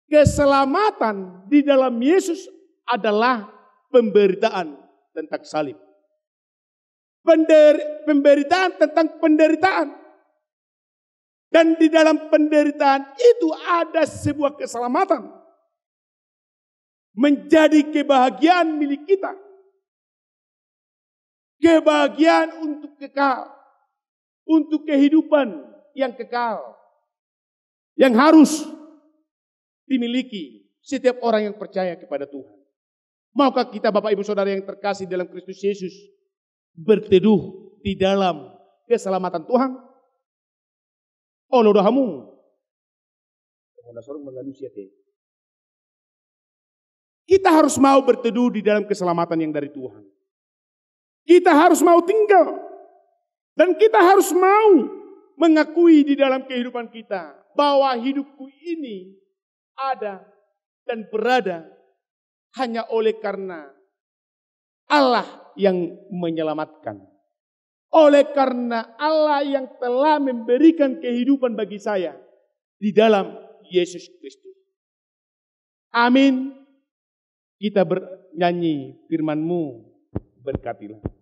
Keselamatan di dalam Yesus adalah pemberitaan tentang salib. Pemberitaan tentang penderitaan. Dan di dalam penderitaan itu ada sebuah keselamatan. Menjadi kebahagiaan milik kita. Kebahagiaan untuk kekal. Untuk kehidupan yang kekal. Yang harus dimiliki setiap orang yang percaya kepada Tuhan. Maukah kita Bapak Ibu Saudara yang terkasih dalam Kristus Yesus berteduh di dalam keselamatan Tuhan? Oh, lodahamu. Kita harus mau berteduh di dalam keselamatan yang dari Tuhan. Kita harus mau tinggal. Dan kita harus mau mengakui di dalam kehidupan kita bahwa hidupku ini ada dan berada hanya oleh karena Allah yang menyelamatkan. Oleh karena Allah yang telah memberikan kehidupan bagi saya di dalam Yesus Kristus. Amin. Kita bernyanyi firman-Mu, berkatilah. Berkatilah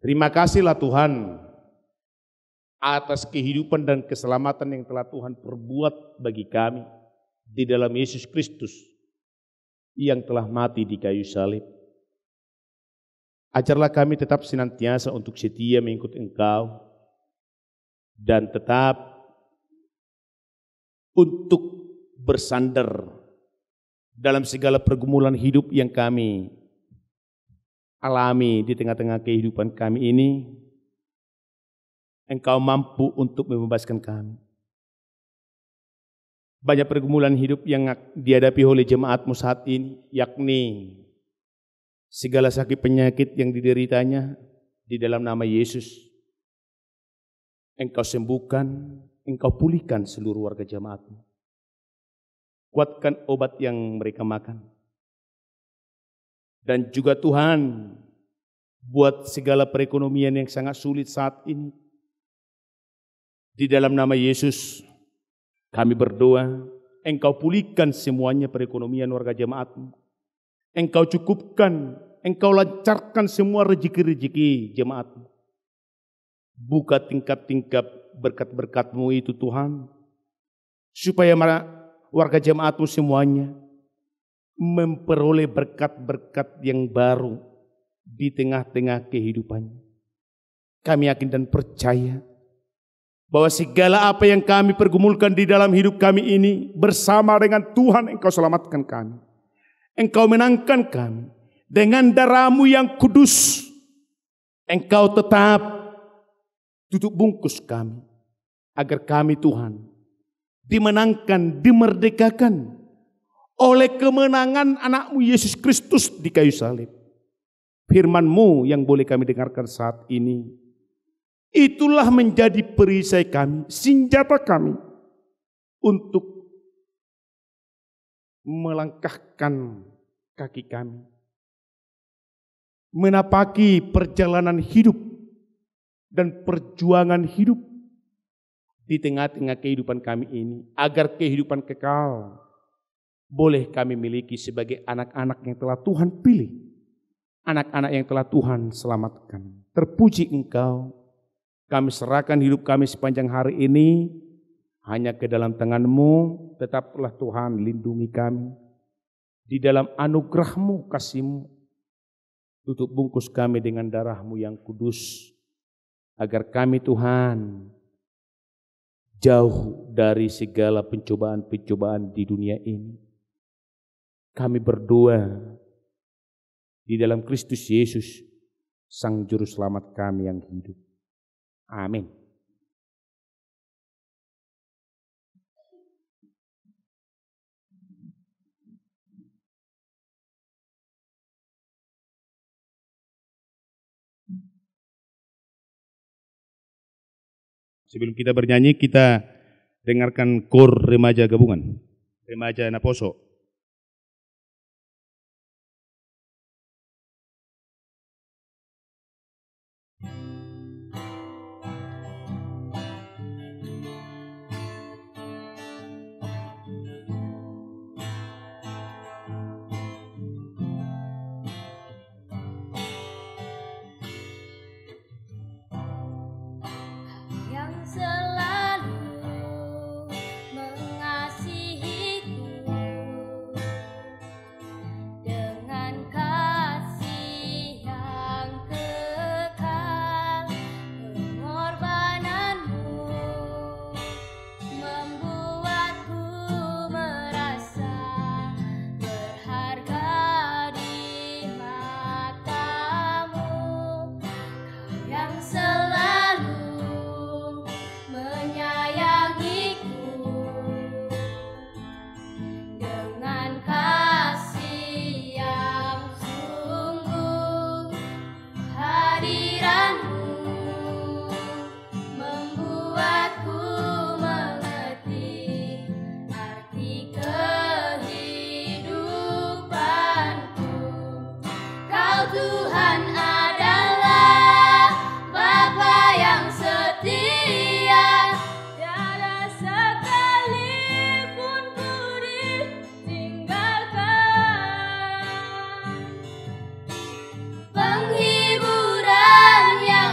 Terima kasihlah Tuhan atas kehidupan dan keselamatan yang telah Tuhan perbuat bagi kami di dalam Yesus Kristus yang telah mati di kayu salib. Ajarlah kami tetap senantiasa untuk setia mengikut Engkau dan tetap untuk bersandar dalam segala pergumulan hidup yang kami alami di tengah-tengah kehidupan kami ini. Engkau mampu untuk membebaskan kami. Banyak pergumulan hidup yang dihadapi oleh jemaat-Mu saat ini, yakni segala sakit penyakit yang dideritanya di dalam nama Yesus. Engkau sembuhkan, Engkau pulihkan seluruh warga jemaat-Mu. Kuatkan obat yang mereka makan. Dan juga Tuhan, buat segala perekonomian yang sangat sulit saat ini. Di dalam nama Yesus, kami berdoa, Engkau pulihkan semuanya perekonomian warga jemaat-Mu. Engkau cukupkan, Engkau lancarkan semua rezeki-rezeki jemaat-Mu. Buka tingkap-tingkap berkat-berkat-Mu itu Tuhan, supaya warga jemaat-Mu semuanya memperoleh berkat-berkat yang baru di tengah-tengah kehidupannya. Kami yakin dan percaya bahwa segala apa yang kami pergumulkan di dalam hidup kami ini bersama dengan Tuhan Engkau selamatkan kami. Engkau menangkan kami dengan darah-Mu yang kudus. Engkau tetap tutup bungkus kami agar kami Tuhan dimenangkan, dimerdekakan oleh kemenangan anak-Mu Yesus Kristus di kayu salib. Firman-Mu yang boleh kami dengarkan saat ini, itulah menjadi perisai kami, senjata kami untuk melangkahkan kaki kami, menapaki perjalanan hidup dan perjuangan hidup di tengah-tengah kehidupan kami ini, agar kehidupan kekal boleh kami miliki sebagai anak-anak yang telah Tuhan pilih, anak-anak yang telah Tuhan selamatkan. Terpuji Engkau. Kami serahkan hidup kami sepanjang hari ini hanya ke dalam tangan-Mu. Tetaplah Tuhan lindungi kami di dalam anugerah-Mu, kasih-Mu. Tutup bungkus kami dengan darah-Mu yang kudus, agar kami Tuhan jauh dari segala pencobaan-pencobaan di dunia ini. Kami berdoa di dalam Kristus Yesus, Sang Juru Selamat kami yang hidup. Amin. Sebelum kita bernyanyi, kita dengarkan kor remaja gabungan, remaja Naposo. Penghiburan yang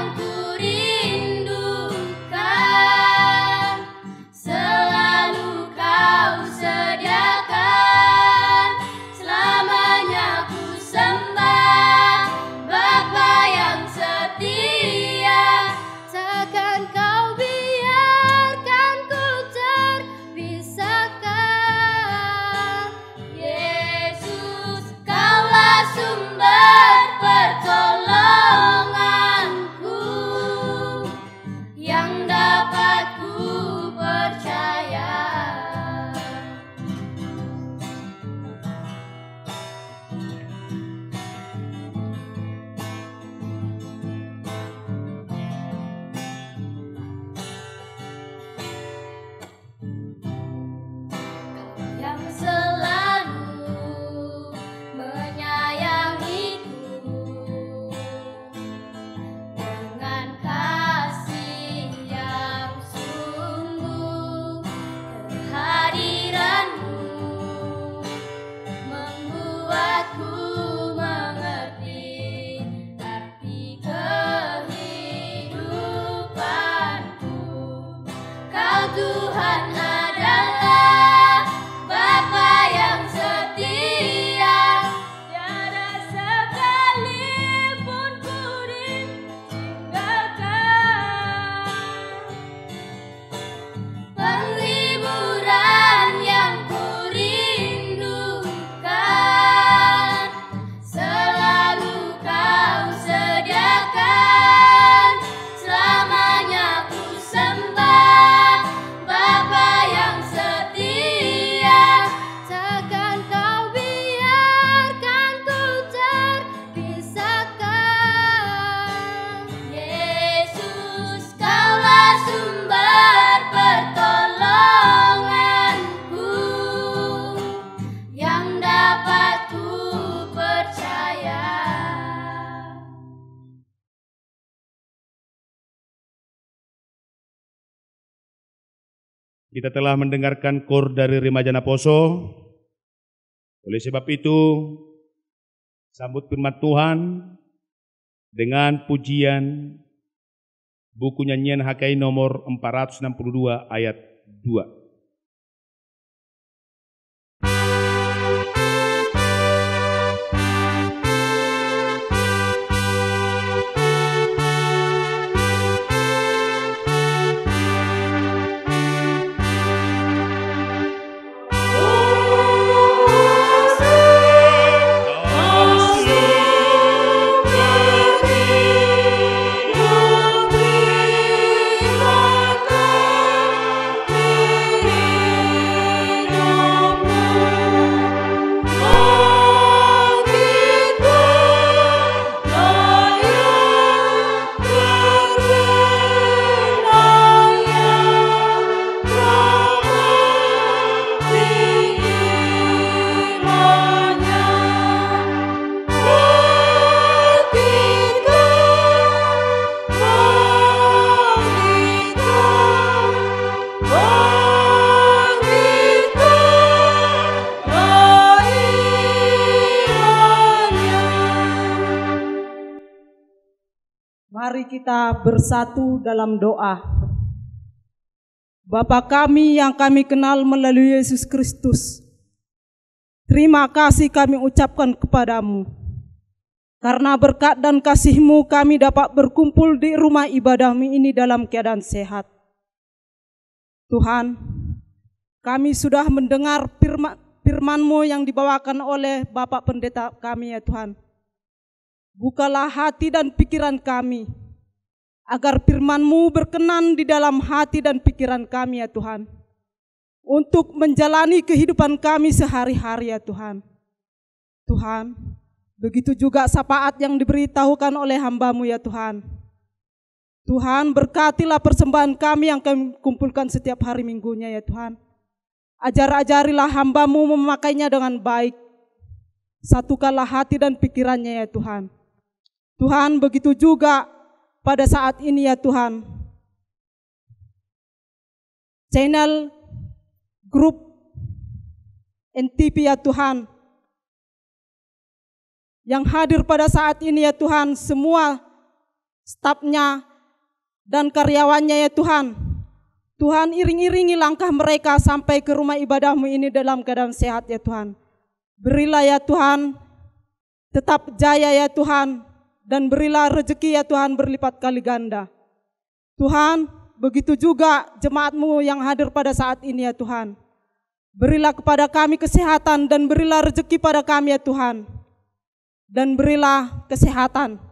sumber pertolonganku, yang dapat ku percaya. Yang selalu menyayangiku dengan kasih yang sungguh, kehadiranmu membuatku mengerti arti kehidupanku. Kau Tuhan adalah Bapa yang setia, tiada sekalipun ku ditinggalkan. Penghiburan yang ku rindukan, selalu kau sediakan. Selamanya ku sembah Bapa yang setia, takkan kau biarkan ku terpisahkan. Yesus, kaulah sumber pertolonganku, yang dapat ku percaya. Kita telah mendengarkan kor dari Rimajana Poso. Oleh sebab itu, sambut firman Tuhan dengan pujian buku nyanyian HKI nomor 462 ayat 2. Mari kita bersatu dalam doa. Bapa kami yang kami kenal melalui Yesus Kristus, terima kasih kami ucapkan kepadamu. Karena berkat dan kasih-Mu kami dapat berkumpul di rumah ibadah-Mu ini dalam keadaan sehat. Tuhan, kami sudah mendengar firman-Mu yang dibawakan oleh Bapak Pendeta kami ya Tuhan. Bukalah hati dan pikiran kami, agar firman-Mu berkenan di dalam hati dan pikiran kami ya Tuhan, untuk menjalani kehidupan kami sehari-hari ya Tuhan. Tuhan, begitu juga syafaat yang diberitahukan oleh hamba-Mu ya Tuhan. Tuhan, berkatilah persembahan kami yang kami kumpulkan setiap hari minggunya ya Tuhan. Ajar-ajarilah hamba-Mu memakainya dengan baik. Satukanlah hati dan pikirannya ya Tuhan. Tuhan, begitu juga pada saat ini ya Tuhan, channel grup NTP ya Tuhan, yang hadir pada saat ini ya Tuhan, semua stafnya dan karyawannya ya Tuhan. Tuhan, iring-iringi langkah mereka sampai ke rumah ibadah-Mu ini dalam keadaan sehat ya Tuhan. Berilah ya Tuhan, tetap jaya ya Tuhan, dan berilah rezeki ya Tuhan berlipat kali ganda. Tuhan, begitu juga jemaat-Mu yang hadir pada saat ini ya Tuhan. Berilah kepada kami kesehatan dan berilah rezeki pada kami ya Tuhan. dan berilah kesehatan.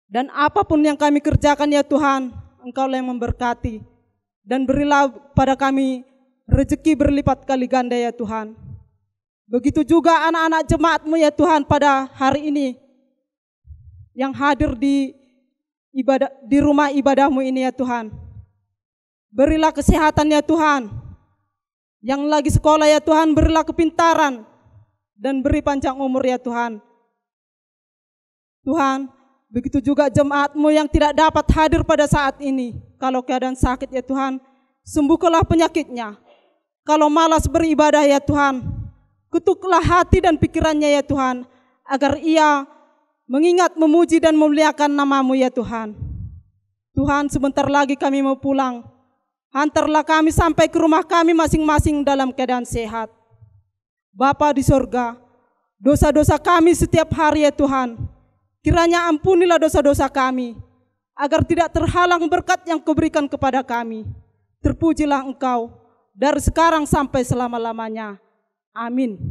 Dan apapun yang kami kerjakan ya Tuhan, Engkaulah yang memberkati. Dan berilah pada kami rezeki berlipat kali ganda ya Tuhan. Begitu juga anak-anak jemaat-Mu ya Tuhan pada hari ini yang hadir di rumah ibadah-Mu ini ya Tuhan. Berilah kesehatan ya Tuhan. Yang lagi sekolah ya Tuhan, berilah kepintaran dan beri panjang umur ya Tuhan. Tuhan, begitu juga jemaat-Mu yang tidak dapat hadir pada saat ini. Kalau keadaan sakit ya Tuhan, sembuhkanlah penyakitnya. Kalau malas beribadah ya Tuhan, kutuklah hati dan pikirannya ya Tuhan, agar ia mengingat, memuji dan memuliakan nama-Mu ya Tuhan. Tuhan, sebentar lagi kami mau pulang. Hantarlah kami sampai ke rumah kami masing-masing dalam keadaan sehat. Bapa di sorga, dosa-dosa kami setiap hari ya Tuhan, kiranya ampunilah dosa-dosa kami, agar tidak terhalang berkat yang Kau berikan kepada kami. Terpujilah Engkau dari sekarang sampai selama-lamanya. Amin.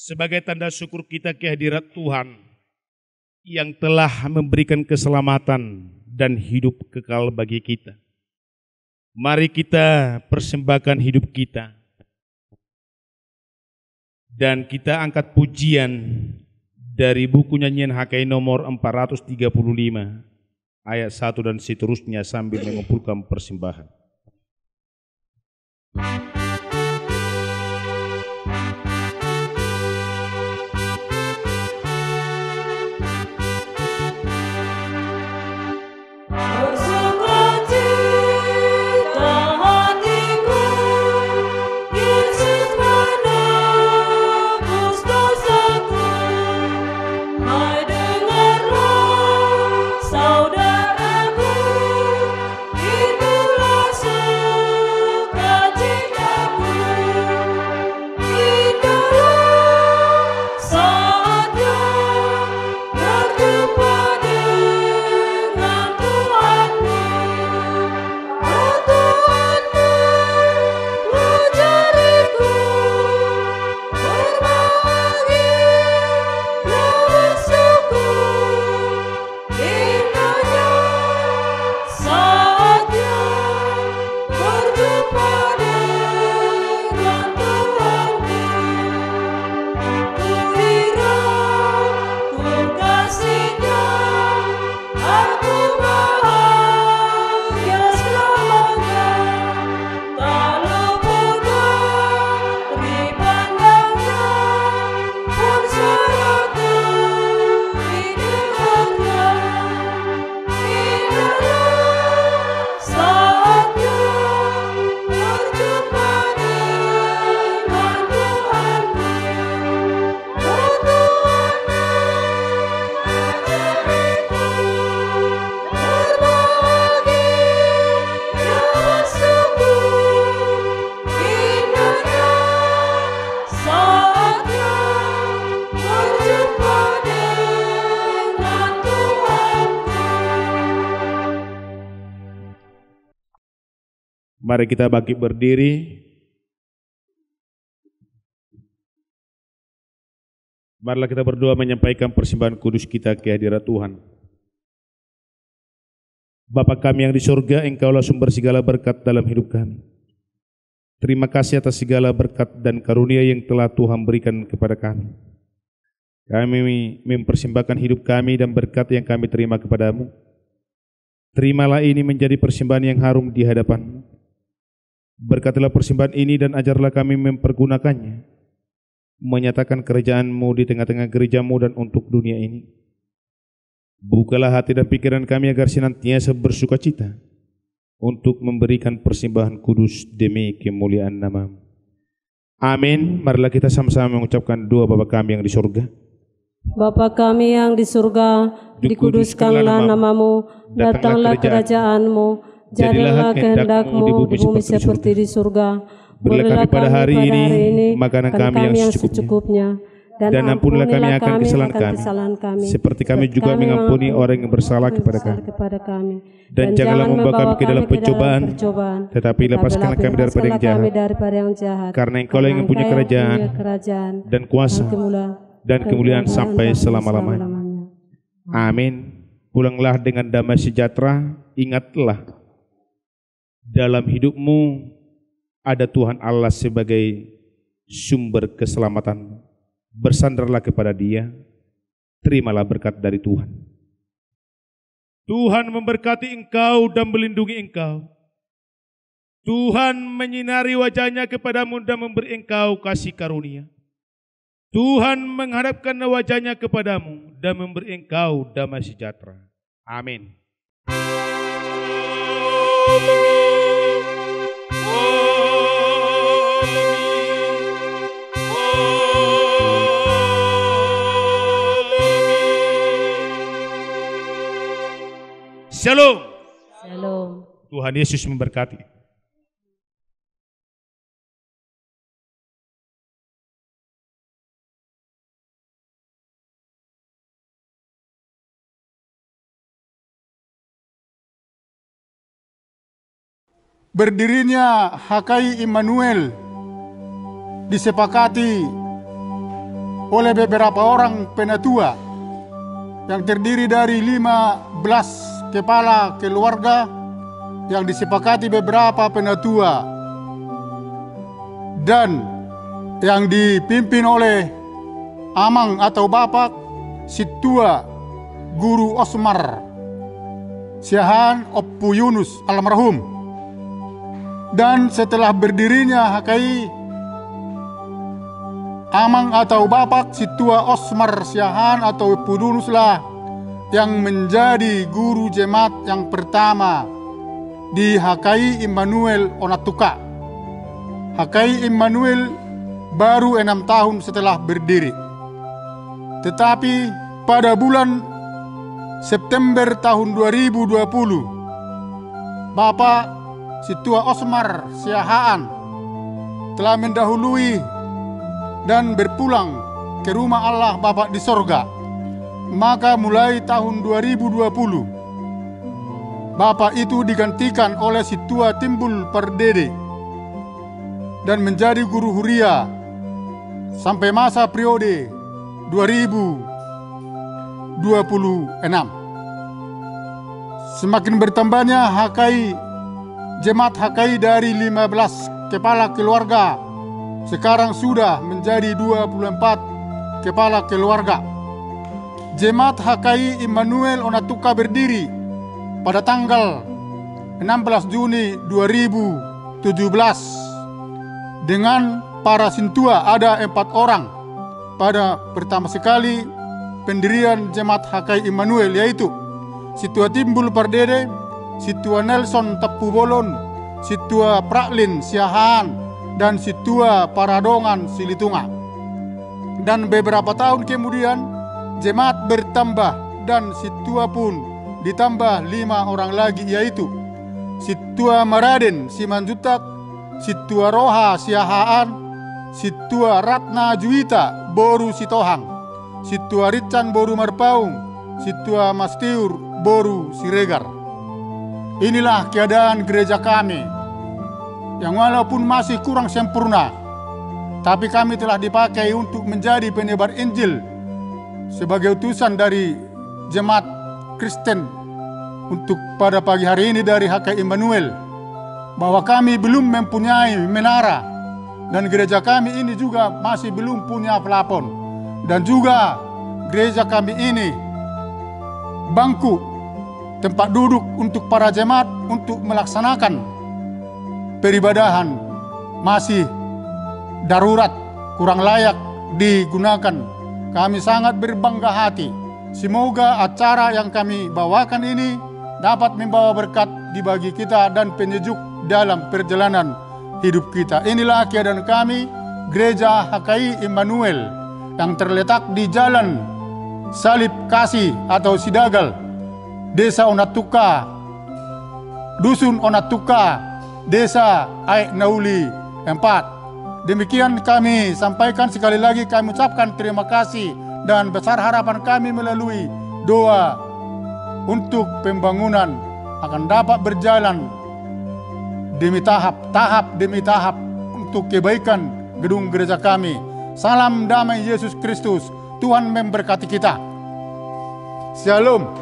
Sebagai tanda syukur kita kehadirat Tuhan yang telah memberikan keselamatan dan hidup kekal bagi kita. Mari kita persembahkan hidup kita dan kita angkat pujian dari buku nyanyian HKI nomor 435 ayat 1 dan seterusnya sambil mengumpulkan persembahan. Mari kita bangkit berdiri. Marilah kita berdoa menyampaikan persembahan kudus kita ke hadirat Tuhan. Bapa kami yang di surga, Engkaulah sumber segala berkat dalam hidup kami. Terima kasih atas segala berkat dan karunia yang telah Tuhan berikan kepada kami. Kami mempersembahkan hidup kami dan berkat yang kami terima kepadamu. Terimalah ini menjadi persembahan yang harum di hadapan-Mu. Berkatilah persembahan ini dan ajarlah kami mempergunakannya, menyatakan kerajaan-Mu di tengah-tengah gereja-Mu dan untuk dunia ini. Bukalah hati dan pikiran kami agar senantiasa bersukacita untuk memberikan persembahan kudus demi kemuliaan nama-Mu. Amin. Marilah kita sama-sama mengucapkan doa Bapa kami yang di surga. Bapa kami yang di surga, dikuduskanlah nama-Mu, datanglah kerajaan-Mu, jadilah kehendak-Mu di bumi seperti di surga. Berilah kami pada hari ini makanan kami yang secukupnya, Dan ampunilah kami akan kesalahan kami, seperti kami juga mengampuni orang yang bersalah kepada kami. Dan janganlah membawa kami ke dalam pencobaan, tetapi lepaskanlah kami daripada yang jahat. Karena Engkau yang mempunyai kerajaan dan kuasa dan kemuliaan sampai selama-lamanya. Amin. Pulanglah dengan damai sejahtera. Ingatlah, dalam hidupmu ada Tuhan Allah sebagai sumber keselamatanmu. Bersandarlah kepada Dia, terimalah berkat dari Tuhan. Tuhan memberkati engkau dan melindungi engkau. Tuhan menyinari wajahnya kepadamu dan memberi engkau kasih karunia. Tuhan menghadapkan wajahnya kepadamu dan memberi engkau damai sejahtera. Amin. Shalom. Shalom. Tuhan Yesus memberkati. Berdirinya HKI Immanuel disepakati oleh beberapa orang penatua yang terdiri dari 15 kepala keluarga yang disepakati beberapa penatua dan yang dipimpin oleh Amang atau Bapak Situa Guru Osmar Siahaan Oppu Yunus almarhum. Dan setelah berdirinya HKI, Amang atau Bapak Situa Osmar Siahaan atau Oppu Yunuslah yang menjadi guru jemaat yang pertama di HKI Immanuel Onatuka. HKI Immanuel baru 6 tahun setelah berdiri. Tetapi pada bulan September tahun 2020, Bapak Situa Osmar Siahaan telah mendahului dan berpulang ke rumah Allah Bapa di sorga. Maka mulai tahun 2020, Bapak itu digantikan oleh Situa Timbul Pardede dan menjadi guru huria sampai masa periode 2026. Semakin bertambahnya HKI, jemaat HKI dari 15 kepala keluarga sekarang sudah menjadi 24 kepala keluarga. Jemaat HKI Immanuel Onatuka berdiri pada tanggal 16 Juni 2017 dengan para sintua ada 4 orang pada pertama sekali pendirian jemaat HKI Immanuel, yaitu Situa Timbul Pardede, Situa Nelson Tapu Bolon, Situa Praklin Siahaan, dan Situa Paradongan Silitunga. Dan beberapa tahun kemudian jemaat bertambah dan Situa pun ditambah 5 orang lagi, yaitu Situa Maraden Simanjutak, Situa Roha Siahaan, Situa Ratna Juwita Boru Sitohang, Situa Rican Boru Marpaung, Situa Mastiur Boru Siregar. Inilah keadaan gereja kami yang walaupun masih kurang sempurna, tapi kami telah dipakai untuk menjadi penyebar Injil sebagai utusan dari jemaat Kristen untuk pada pagi hari ini dari HKI Immanuel, bahwa kami belum mempunyai menara dan gereja kami ini juga masih belum punya plafon, dan juga gereja kami ini bangku tempat duduk untuk para jemaat untuk melaksanakan peribadahan masih darurat, kurang layak digunakan. Kami sangat berbangga hati. Semoga acara yang kami bawakan ini dapat membawa berkat di bagi kita dan penyejuk dalam perjalanan hidup kita. Inilah keadaan kami, Gereja HKI Immanuel, yang terletak di Jalan Salib Kasih atau Sidagal, Desa Onatuka, Dusun Onatuka, Desa Aik Nauli 4, Demikian kami sampaikan, sekali lagi kami ucapkan terima kasih dan besar harapan kami melalui doa untuk pembangunan akan dapat berjalan demi tahap demi tahap untuk kebaikan gedung gereja kami. Salam damai Yesus Kristus. Tuhan memberkati kita. Shalom.